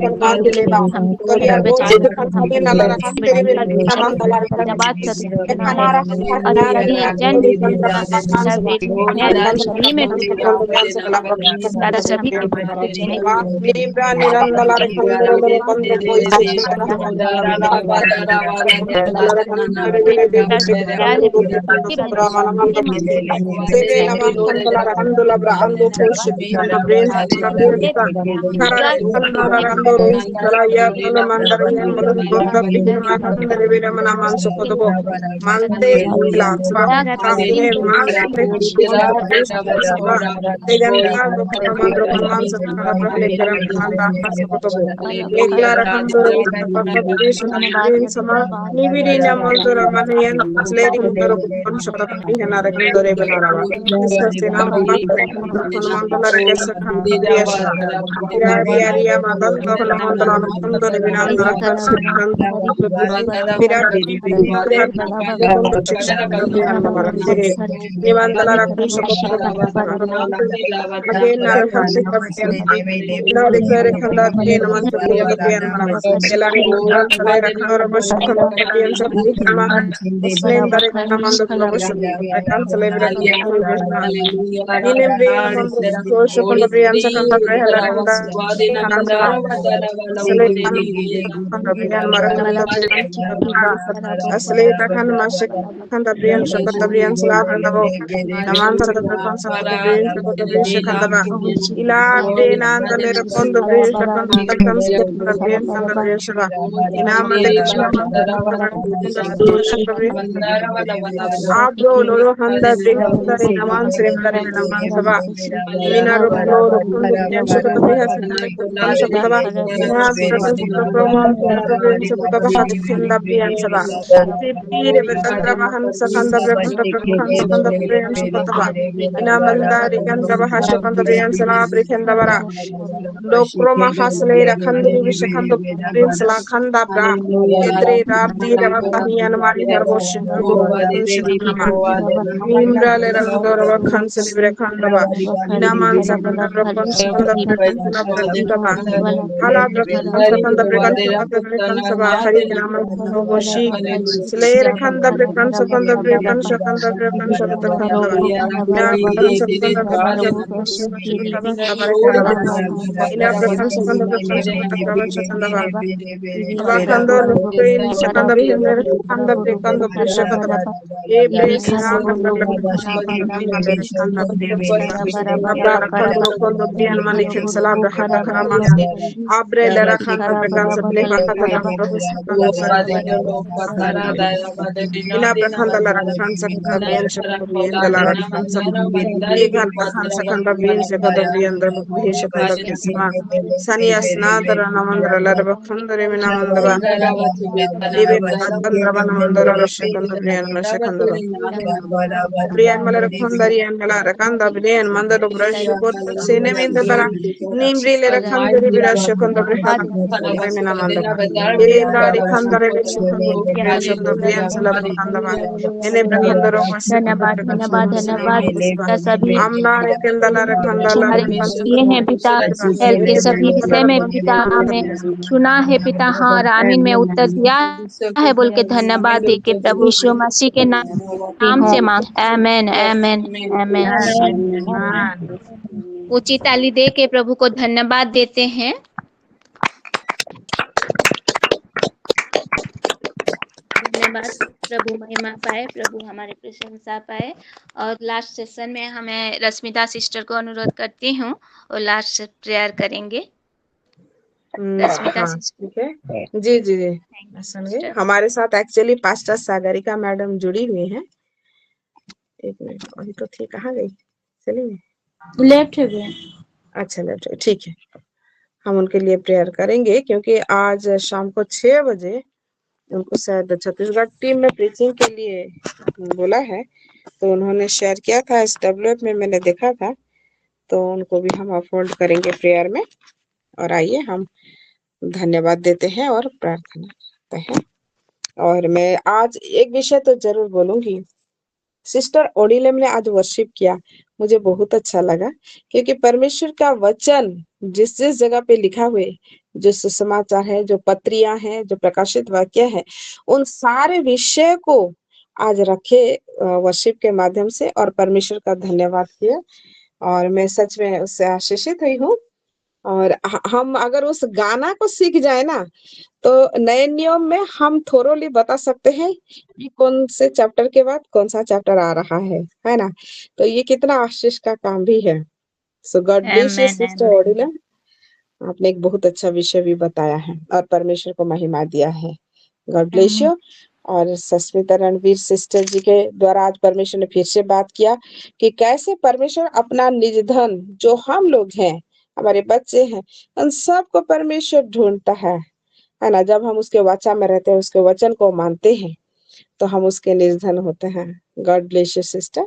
D: kan mati leba tolia bos kan tabe nala rakan tere bir taman talar kan ekanara kan nara tori kan taman kan
A: सभी में
D: kan segala
A: दादा सभी के
D: Libra nirandala rekandoro doro kondo koi sebe nama kandala rakandala bra ando koshi kanda brain kanda karare kandala rando rohi kala ya kono mandara yan malun konda bihir makandare bira mana manso kodobo mante la sba kapne masle sba teganda do kono mandro mansa kara prahle karam kanda haso kodobo ekla rakandoro papa krish brain sama nibirina mandora manayan sleri kandoro kon shota bihana rakandore benarawa Sasena mama mandala rekesa kandiyasha Iraria madan dohna mandala kandore binandara kaskan virat har kondo shiksha kandiyanda marantere nimandala rakun shakotro again nara hasse kapten na declare khanda again mantra again mara elari kan sale rakandora bosh khanda again sabni hama islen dare namandra bosh kan sale Ninem Brian Mandro Social Condabrian Sakanda Prehela Kanda Kansala Sale Kandabrian Marakanda Asle Takan Mashik Kandabrian Shakatabrian Slav and the Namanta the concept of the brain Shakatabrian Kandaba Ila Brain and the letter Condabrian Shakanda Kandabrian Kandabrian Shaba Inamale Abro Loro Handa Brian Naman Srimari Naman Saba Minaro Loro Kundabrian Shakatabrian Shakataba Inam Proman Provincial Shakatabahat Kandabrian Saba Sipir Vetandrabahan Sakanda Brakan Sakanda Brian Shakataba Inamandari Kandrabaha Shakandabrian Salabri Kendavara Lokroma Haslera Kandri Vishakanda Prince La Kandabra Edre Rardi Ravatahian Mari Harboshin Shakanama Nimra Lerandorava Kansalibre Kandava Inaman Sakanda Brakan Sakanda Brakan Sakandava Hala Brakan Sakanda Brakan Saba Hari Naman Roboshi Slayer Kanda Brakan Sakanda Brakan Sakanda Brakan Sakanda Kandava Inaman Sakanda Brakan Sakanda Ina Brakan Sakanda Brakan Sakanda Abakando Lupain Sakanda Bihender Kanda Brekanda Brishakataba Ebre Sinam Kanda Abara Kando Kondo Brian Manikin Salabra Hata Karamas Abre Lera Kanda Brekansa Bleha Hata Ina Brakanda Lara Kansa Kanda Brian Shakanda Brian the Lara Kansa Egan Kansa Kanda Brian Shakanda Brian the Shakanda Brisma Sanias Nadara Namandra Lara Kandare Minamandava Ebe Kandrabana Mandara Shakanda Brian Mashakandava Brian Malara Kandari and Malara Kanda Brian Mandara Brush Cinemin the Bara Nimri Lera Kandari Shakanda Brihana Reminamanda Elari Kandare Shakanda Brian Salabandava Enebra Kandara
A: धन्यवाद धन्यवाद धन्यवाद पिता सभी
D: Amna Kendala Kandala
A: हमारे ये हैं पिता health के सभी विषय में पिता हमें सुना है पिता हाँ और आमीन में उत्तर दिया है बोल के धन्यवाद दे के प्रभु यीशु मसीह के नाम से मांग आमेन आमेन आमेन ऊंची ताली दे के प्रभु को धन्यवाद देते हैं धन्यवाद प्रभु महिमा पाए प्रभु हमारे प्रशंसा पाए और लास्ट सेशन में हमें रश्मिता सिस्टर को अनुरोध करती हूँ और लास्ट प्रेयर करेंगे रश्मिता
D: ठीक है जी जी जी सुनिए हमारे साथ एक्चुअली पास्टर सागरिका मैडम जुड़ी हुई हैं एक मिनट वही तो थी कहाँ गई चलिए
C: लेफ्ट है
D: अच्छा लेफ्ट ठीक है हम उनके लिए प्रेयर करेंगे क्योंकि आज शाम को 6 बजे उनको शायद छत्तीसगढ़ टीम में प्रीचिंग के लिए बोला है तो उन्होंने शेयर किया था इस WF में मैंने देखा था तो उनको भी हम अफोर्ड करेंगे प्रेयर में और आइए हम धन्यवाद देते हैं और प्रार्थना करते हैं और मैं आज एक विषय तो जरूर बोलूंगी सिस्टर ओडिलम ने आज वर्शिप किया मुझे बहुत अच्छा लगा क्योंकि परमेश्वर का वचन जिस जिस जगह पे लिखा हुए जो सुसमाचार है, जो पत्रियां हैं, जो प्रकाशित वाक्य है, उन सारे विषय को आज रखे वर्शिप के माध्यम से और परमेश्वर का धन्यवाद किया। और मैं सच में उससे आशीषित हुई हूँ। और हम अगर उस गाना को सीख जाए ना, तो नए नियम में हम थोरोली बता सकते हैं कि कौन से चैप्टर के बाद कौन सा चैप्टर आ रहा है ना। तो ये कितना आशीष का काम भी है। सो गॉड ब्लेस यू सिस्टर ओडिला, आपने एक बहुत अच्छा विषय भी बताया है और परमेश्वर को महिमा दिया है। God bless you. और सस्मिता रणवीर सिस्टर जी के द्वारा आज परमेश्वर ने फिर से बात किया कि कैसे परमेश्वर अपना निज धन जो हम लोग हैं, हमारे बच्चे हैं, उन सबको परमेश्वर ढूंढता है ना। जब हम उसके वचन में रहते हैं, उसके वचन को मानते हैं, तो हम उसके निर्धन होते हैं। God bless you sister.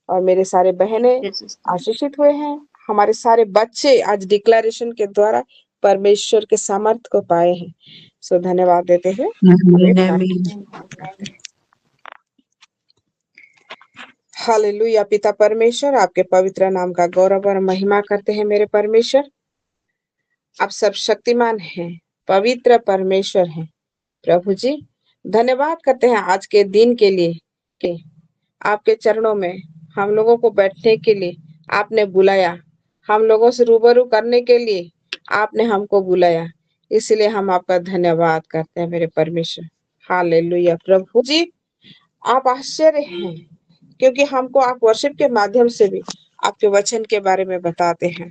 D: और मेरे सारे बहनें आशीषित हुए हैं। हमारे सारे बच्चे आज डिक्लेरेशन के द्वारा परमेश्वर के सामर्थ्य को पाए हैं। सो धन्यवाद देते हैं। हालेलुया। पिता परमेश्वर, आपके पवित्र नाम का गौरव और महिमा करते हैं। मेरे परमेश्वर, आप सर्वशक्तिमान हैं, पवित्र परमेश्वर हैं। प्रभु जी, धन्यवाद करते हैं आज के दिन के लिए कि आपके चरणों में हम लोगों को बैठने के लिए आपने बुलाया, हम लोगों से रूबरू करने के लिए आपने हमको बुलाया, इसलिए हम आपका धन्यवाद करते हैं मेरे परमेश्वर। हालेलुया। प्रभु जी, आप आश्चर्य हैं, क्योंकि हमको आप वर्शिप के माध्यम से भी आपके वचन के बारे में बताते हैं।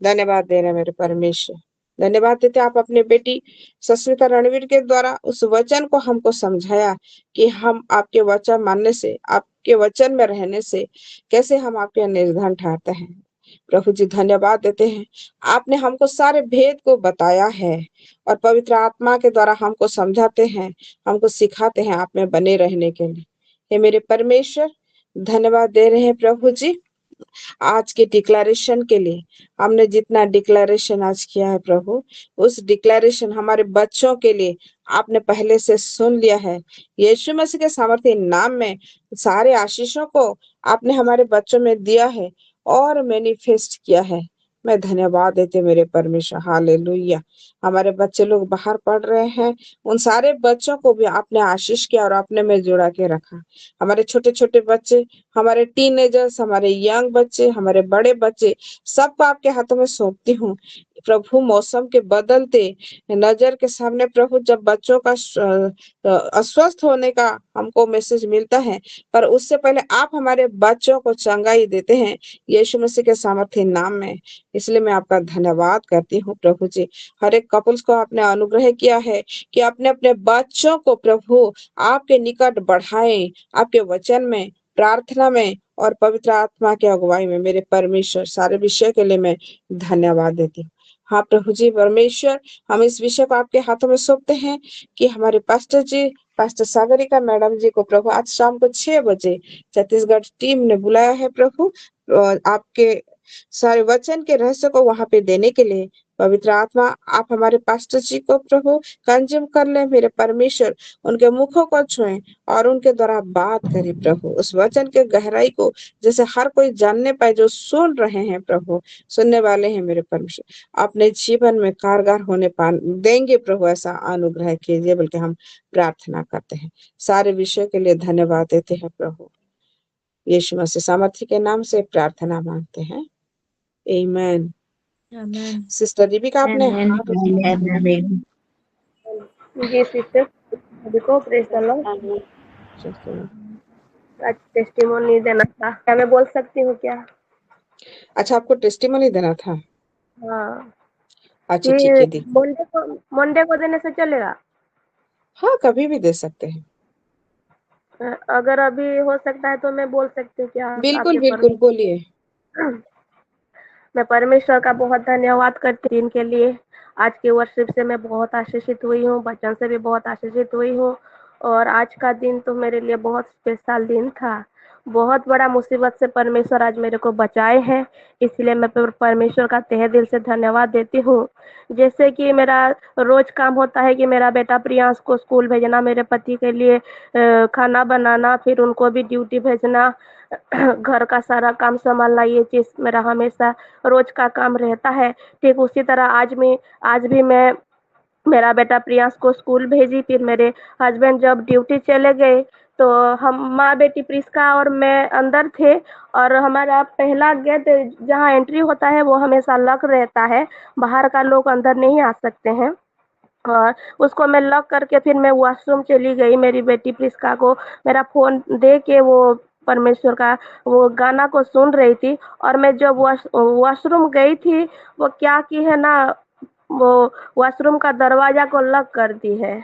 D: धन्यवाद दे रहे हैं मेरे परमेश्वर। धन्यवाद देते आप अपने बेटी सस्मिता रणवीर के द्वारा उस वचन को हमको समझाया कि हम आपके वचन मानने से, आपके वचन में रहने से कैसे हम आपके निर्धन ठहरते हैं। प्रभु जी, धन्यवाद देते हैं, आपने हमको सारे भेद को बताया है और पवित्र आत्मा के द्वारा हमको समझाते हैं, हमको सिखाते हैं आप में बने रहने के लिए। हे मेरे परमेश्वर, धन्यवाद दे रहे हैं प्रभु जी आज के डिक्लेरेशन के लिए। हमने जितना डिक्लेरेशन आज किया है प्रभु, उस डिक्लेरेशन हमारे बच्चों के लिए आपने पहले से सुन लिया है। यीशु मसीह के सामर्थ्य नाम में सारे आशीषों को आपने हमारे बच्चों में दिया है और मैनिफेस्ट किया है। मैं धन्यवाद देते मेरे परमेश्वर। हालेलुया। हमारे बच्चे लोग बाहर पढ़ रहे हैं, उन सारे बच्चों को भी आपने आशीष किया और अपने में जुड़ा के रखा। हमारे छोटे छोटे बच्चे, हमारे टीनेजर्स, हमारे यंग बच्चे, हमारे बड़े बच्चे, सबको आपके हाथों में सौंपती हूँ। प्रभु, मौसम के बदलते नजर के सामने प्रभु, जब बच्चों का अस्वस्थ होने का हमको मैसेज मिलता है, पर उससे पहले आप हमारे बच्चों को चंगाई देते हैं यीशु मसीह के सामर्थ्य नाम में। इसलिए मैं आपका धन्यवाद करती हूँ प्रभु जी। हर एक कपल्स को आपने अनुग्रह किया है कि अपने अपने बच्चों को प्रभु आपके निकट बढ़ाएं, आपके वचन में, प्रार्थना में और पवित्र आत्मा की अगुवाई में। मेरे परमेश्वर, सारे विषय के लिए मैं धन्यवाद देती हूँ। हाँ प्रभु जी परमेश्वर, हम इस विषय को आपके हाथों में सौंपते हैं कि हमारे पास्टर जी, पास्टर सागरिका मैडम जी को प्रभु आज शाम को 6 बजे छत्तीसगढ़ टीम ने बुलाया है प्रभु, आपके सारे वचन के रहस्य को वहां पे देने के लिए। पवित्र आत्मा, आप हमारे पास्टर जी को प्रभु कंज्यूम कर ले मेरे परमेश्वर, उनके मुखों को छुएं और उनके द्वारा बात करें प्रभु, उस वचन के गहराई को जैसे हर कोई जानने पाए जो सुन रहे हैं प्रभु, सुनने वाले हैं मेरे परमेश्वर, अपने जीवन में कारगर होने देंगे प्रभु, ऐसा अनुग्रह कीजिए, बल्कि हम प्रार्थना करते हैं। सारे विषय के लिए धन्यवाद देते हैं प्रभु, यीशु मसीह सामर्थ्य के नाम से प्रार्थना मांगते हैं, आमीन। सिस्टर दीपिका, आपने
E: जी सिस्टर, देखो प्रेज द लॉर्ड। आज टेस्टिमोनी देना था, क्या मैं बोल सकती हूँ क्या?
D: अच्छा, आपको टेस्टिमोनी देना था?
E: हाँ।
D: अच्छा ठीक है, दी।
E: मंडे को देने से चलेगा?
D: हाँ, कभी भी दे सकते हैं।
E: अगर अभी हो सकता है तो मैं बोल सकती हूँ क्या?
D: बिल्कुल बिल्कुल, बोलिए।
E: मैं परमेश्वर का बहुत धन्यवाद करती हूँ इनके लिए। आज के वर्शिप से मैं बहुत आशीषित हुई हूँ, वचन से भी बहुत आशीषित हुई हूँ, और आज का दिन तो मेरे लिए बहुत स्पेशल दिन था। बहुत बड़ा मुसीबत से परमेश्वर आज मेरे को बचाए हैं, इसलिए मैं परमेश्वर का तहे दिल से धन्यवाद देती हूँ। जैसे कि मेरा रोज काम होता है कि मेरा बेटा प्रियांश को स्कूल भेजना, मेरे पति के लिए खाना बनाना, फिर उनको भी ड्यूटी भेजना, घर का सारा काम संभालना, ये चीज मेरा हमेशा रोज का काम रहता है। ठीक उसी तरह आज भी मैं मेरा बेटा प्रियांश को स्कूल भेजी, फिर मेरे हस्बैंड जब ड्यूटी चले गए तो हम माँ बेटी प्रिस्का और मैं अंदर थे, और हमारा पहला गेट जहाँ एंट्री होता है वो हमेशा लॉक रहता है, बाहर का लोग अंदर नहीं आ सकते हैं। और उसको मैं लॉक करके फिर मैं वॉशरूम चली गई। मेरी बेटी प्रिस्का को मेरा फोन दे के वो परमेश्वर का वो गाना को सुन रही थी, और मैं जब वॉशरूम गई थी, वो क्या की है ना, वो वॉशरूम का दरवाजा को लॉक कर दी है।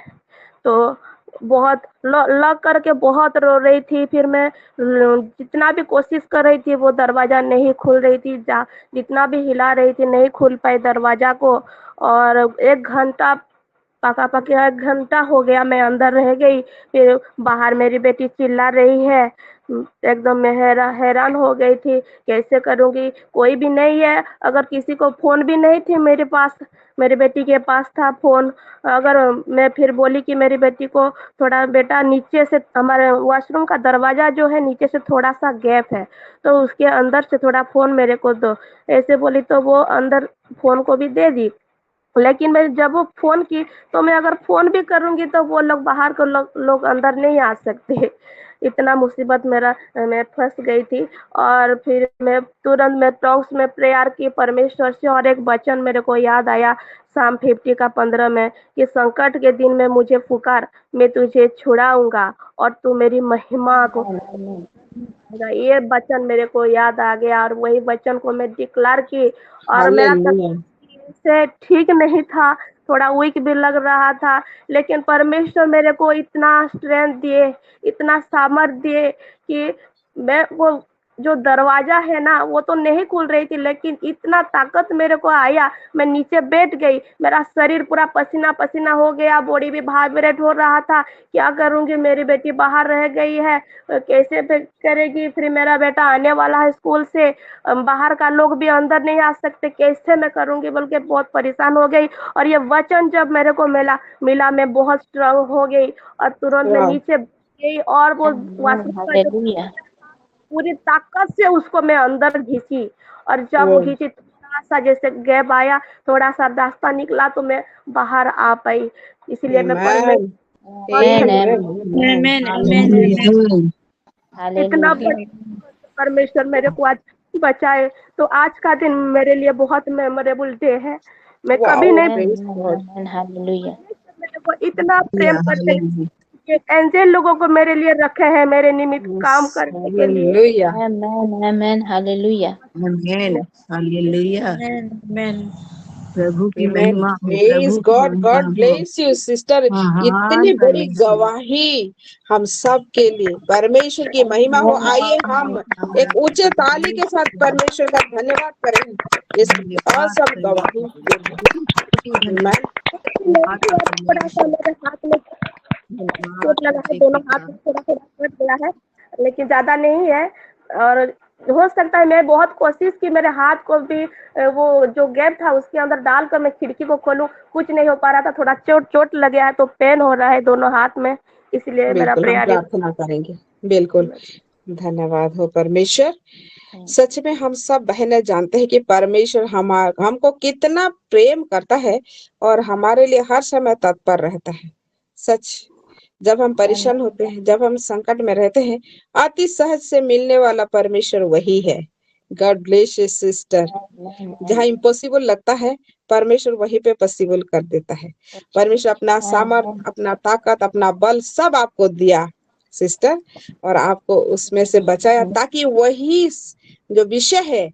E: तो बहुत लॉक करके बहुत रो रही थी। फिर मैं जितना भी कोशिश कर रही थी वो दरवाजा नहीं खुल रही थी, जितना भी हिला रही थी नहीं खुल पाई दरवाजा को। और 1 घंटा पका-पकी 1 घंटा हो गया मैं अंदर रह गई। फिर बाहर मेरी बेटी चिल्ला रही है, एकदम मैं हैरान हो गई थी, कैसे करूँगी? कोई भी नहीं है, अगर किसी को फ़ोन भी नहीं थी मेरे पास, मेरी बेटी के पास था फ़ोन। अगर मैं फिर बोली कि मेरी बेटी को थोड़ा बेटा नीचे से, हमारे वॉशरूम का दरवाज़ा जो है नीचे से थोड़ा-सा गैप है, तो उसके अंदर से थोड़ा फ़ोन मेरे को दो, ऐसे बोली तो वो अंदर फ़ोन को भी दे दी। लेकिन मैं जब वो फ़ोन की, तो मैं अगर फ़ोन भी करूँगी तो वो लोग बाहर के लोग अंदर नहीं आ सकते। इतना मुसीबत मैं फँस गई थी। और फिर मैं तुरंत मैं टॉक्स में प्रेयर की परमेश्वर से, और एक वचन मेरे को याद आया साम 50 का 15 में, कि संकट के दिन में मुझे पुकार, मैं तुझे छुड़ाऊँगा और तू मेरी महिमा को, ये वचन मेरे को याद आ गया, और वही वचन को मैं डिक्लेयर की। और मेरा
D: हालेलुया।
E: से ठीक नहीं था, थोड़ा वीक भी लग रहा था, लेकिन परमेश्वर मेरे को इतना स्ट्रेंथ दिए, इतना सामर्थ दिए कि मैं वो जो दरवाजा है ना वो तो नहीं खुल रही थी, लेकिन इतना ताकत मेरे को आया, मैं नीचे बैठ गई, मेरा शरीर पूरा पसीना पसीना हो गया, बॉडी भी वाइब्रेट हो रहा था। क्या करूँगी, मेरी बेटी बाहर रह गई है, कैसे फिर करेगी, फिर मेरा बेटा आने वाला है स्कूल से, बाहर का लोग भी अंदर नहीं आ सकते, कैसे मैं करूँगी बोल के बहुत परेशान हो गई। और ये वचन जब मेरे को मिला मैं बहुत स्ट्रांग हो गई, और तुरंत मैं
D: वाह।
E: नीचे गई, और वो वॉशरूम का जो
A: हालेलुया।
E: पूरी ताकत से उसको मैं अंदर घिसी, और जब वो
D: वाह।
E: घिसी थोड़ा सा जैसे गैप आया, थोड़ा सा रास्ता निकला, तो मैं बाहर आ पाई। इसलिए मैं
D: आमेन।
A: आमेन,
D: आमेन।
A: आमेन, आमेन,
E: इतना
A: हालेलुया।
E: परमेश्वर मेरे को आज बचाए। तो आज का दिन मेरे लिए बहुत मेमोरेबल डे है। मैं कभी
D: वाओ,
E: नहीं,
D: प्रेज गॉड।
A: आमेन, हालेलुया।
E: मेरे को इतना प्रेम करते हैं, एंजल लोगों को मेरे लिए रखे हैं मेरे निमित्त काम करने के लिए।
D: हालेलुया।
A: आमेन, आमेन, हालेलुया।
B: आमेन, हालेलुया।
A: आमेन, आमेन।
B: प्रभु की
D: Amen.
B: महिमा हो,
D: Praise
B: प्रभु की
D: God.
B: महिमा
D: God
B: हो।
D: bless you, sister.
B: महान
D: इतनी बड़ी
B: परमेश्वर।
D: गवाही हम सब के लिए परमेश्वर की महिमा हो। आइए हम एक ऊंचे ताली के साथ परमेश्वर का धन्यवाद करें इस
B: धन्यवाद
D: औसम
B: करें,
D: गवाही के लिए।
B: धन्यवाद,
D: Amen.
E: थोड़ा सा मेरे हाथ में
B: धन्यवाद
E: चोट लगा है,
B: करते
E: दोनों
B: पिता।
E: हाथ में थोड़ा थोड़ा कट गया है, लेकिन ज्यादा नहीं है। और हो सकता है, मैं बहुत कोशिश की मेरे हाथ को भी वो जो गैप था उसके अंदर डालकर मैं खिड़की को खोलूं, कुछ नहीं हो पा रहा था, थोड़ा चोट लग गया है, तो पेन हो रहा है दोनों हाथ में, इसलिए मेरा
D: बिल्कुल हम
E: प्रेयर है।
D: प्रार्थना करेंगे। बिल्कुल धन्यवाद हो परमेश्वर। सच में हम सब बहनें जानते हैं कि परमेश्वर हमको कितना प्रेम करता है और हमारे लिए हर समय तत्पर रहता है। सच, जब हम परेशान होते हैं, जब हम संकट में रहते हैं, अति सहज से मिलने वाला परमेश्वर वही है। God bless you sister. जहाँ इम्पॉसिबल लगता है, परमेश्वर वहीं पे पॉसिबल कर देता है। परमेश्वर अपना सामर्थ, अपना ताकत, अपना बल सब आपको दिया सिस्टर, और आपको उसमें से बचाया, ताकि वही जो विषय है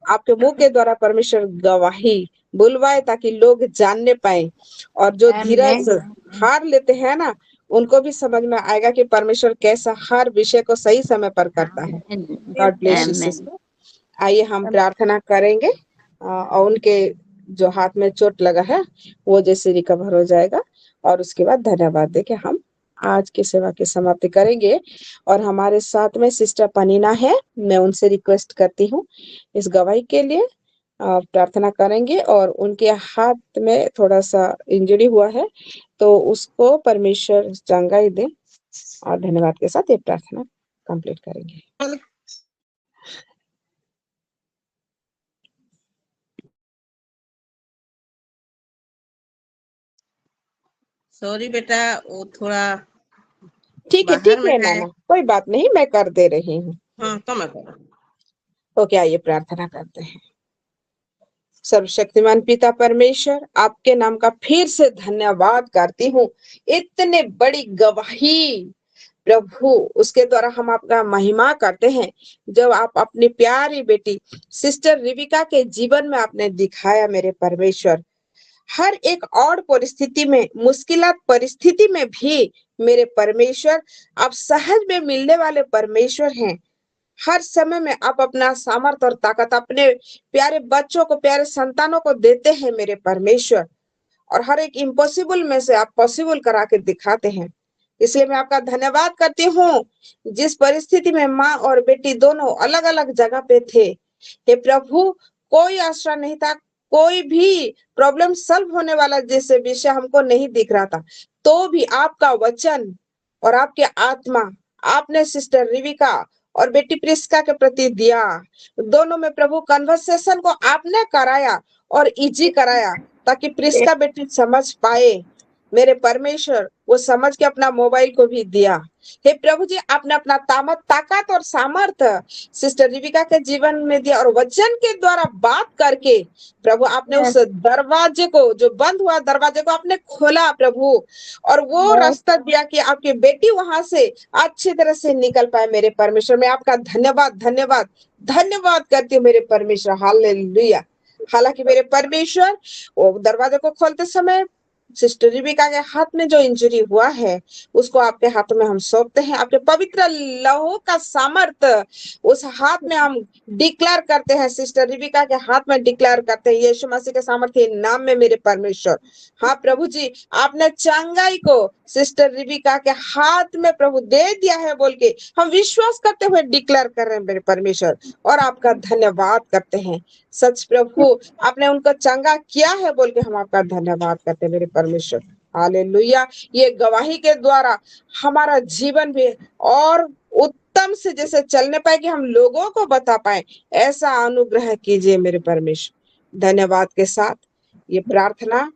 D: आपके मुंह के द्वारा परमेश्वर गवाही बुलवाए, ताकि लोग जानने पाए। और जो धीरज हार लेते हैं ना, उनको भी समझ में आएगा कि परमेश्वर कैसा हर विषय को सही समय पर करता है। God bless you sister. आइए हम प्रार्थना करेंगे और उनके जो हाथ में चोट लगा है वो जैसे रिकवर हो जाएगा, और उसके बाद धन्यवाद देके हम आज की सेवा की समाप्ति करेंगे और हमारे साथ में सिस्टर पनीना है। मैं उनसे रिक्वेस्ट करती हूँ इस गवाही के लिए प्रार्थना करेंगे और उनके हाथ में थोड़ा सा इंजरी हुआ है तो उसको परमेश्वर चंगाई दे और धन्यवाद के साथ ये प्रार्थना कंप्लीट करेंगे।
B: सॉरी बेटा, वो थोड़ा
D: ठीक है नाना, कोई बात नहीं, मैं कर दे रही हूँ।
B: हाँ तो मैं कर।
D: तो क्या ये प्रार्थना करते हैं। सर्वशक्तिमान पिता परमेश्वर, आपके नाम का फिर से धन्यवाद करती हूँ। इतने बड़ी गवाही प्रभु, उसके द्वारा हम आपका महिमा करते हैं जब आप अपनी प्यारी बेटी सिस्टर रिविका के जीवन में आपने दिखाया मेरे परमेश्वर। हर एक और परिस्थिति में, मुश्किलात परिस्थिति में भी मेरे परमेश्वर आप सहज में मिलने वाले परमेश्वर हैं। हर समय में आप अपना सामर्थ और ताकत अपने प्यारे बच्चों को, प्यारे संतानों को देते हैं मेरे परमेश्वर, और हर एक इम्पॉसिबल में से आप पॉसिबल करा के दिखाते हैं। इसलिए मैं आपका धन्यवाद करती हूँ। जिस परिस्थिति में माँ और बेटी दोनों अलग अलग जगह पे थे, हे प्रभु, कोई आश्रय नहीं था, कोई भी प्रॉब्लम सॉल्व होने वाला जैसे विषय हमको नहीं दिख रहा था, तो भी आपका वचन और आपके आत्मा आपने सिस्टर रिविका और बेटी प्रिस्का के प्रति दिया। दोनों में प्रभु कन्वर्सेशन को आपने कराया और इजी कराया ताकि प्रिस्का बेटी समझ पाए। मेरे परमेश्वर, वो समझ के अपना मोबाइल को भी दिया। हे प्रभु जी, आपने अपना ताकत और सामर्थ सिस्टर रिविका के जीवन में दिया और वचन के द्वारा बात करके प्रभु आपने उस दरवाजे को, जो बंद हुआ दरवाजे को आपने खोला प्रभु, और वो रास्ता दिया कि आपकी बेटी वहां से अच्छी तरह से निकल पाए। मेरे परमेश्वर, मैं आपका धन्यवाद धन्यवाद धन्यवाद करती हूँ मेरे परमेश्वर। हालेलुया। हालांकि मेरे परमेश्वर, वो दरवाजे को खोलते समय सिस्टर रिविका के हाथ में जो इंजरी हुआ है उसको आपके हाथों में हम सौंपते हैं। आपके पवित्र लहू का सामर्थ उस हाथ में हम डिक्लेयर करते हैं, सिस्टर रिविका के हाथ में डिक्लेयर करते हैं, यीशु मसीह के सामर्थ्य नाम में मेरे परमेश्वर। हाँ प्रभु जी, आपने चंगाई को सिस्टर रिविका के हाथ में प्रभु दे दिया है बोल के हम विश्वास करते हुए डिक्लेयर कर रहे हैं मेरे परमेश्वर, और आपका धन्यवाद करते हैं। सच प्रभु, आपने उनको चंगा किया है बोल के हम आपका धन्यवाद करते हैं मेरे परमेश्वर। हालेलुया। ये गवाही के द्वारा हमारा जीवन भी और उत्तम से जैसे चलने पाए कि हम लोगों को बता पाए, ऐसा अनुग्रह कीजिए मेरे परमेश्वर। धन्यवाद के साथ ये प्रार्थना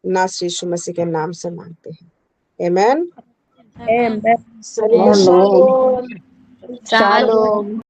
D: नासरी यीशु मसीह के नाम से मांगते हैं। आमेन।
A: आमेन।
D: शालोम।
A: शालोम।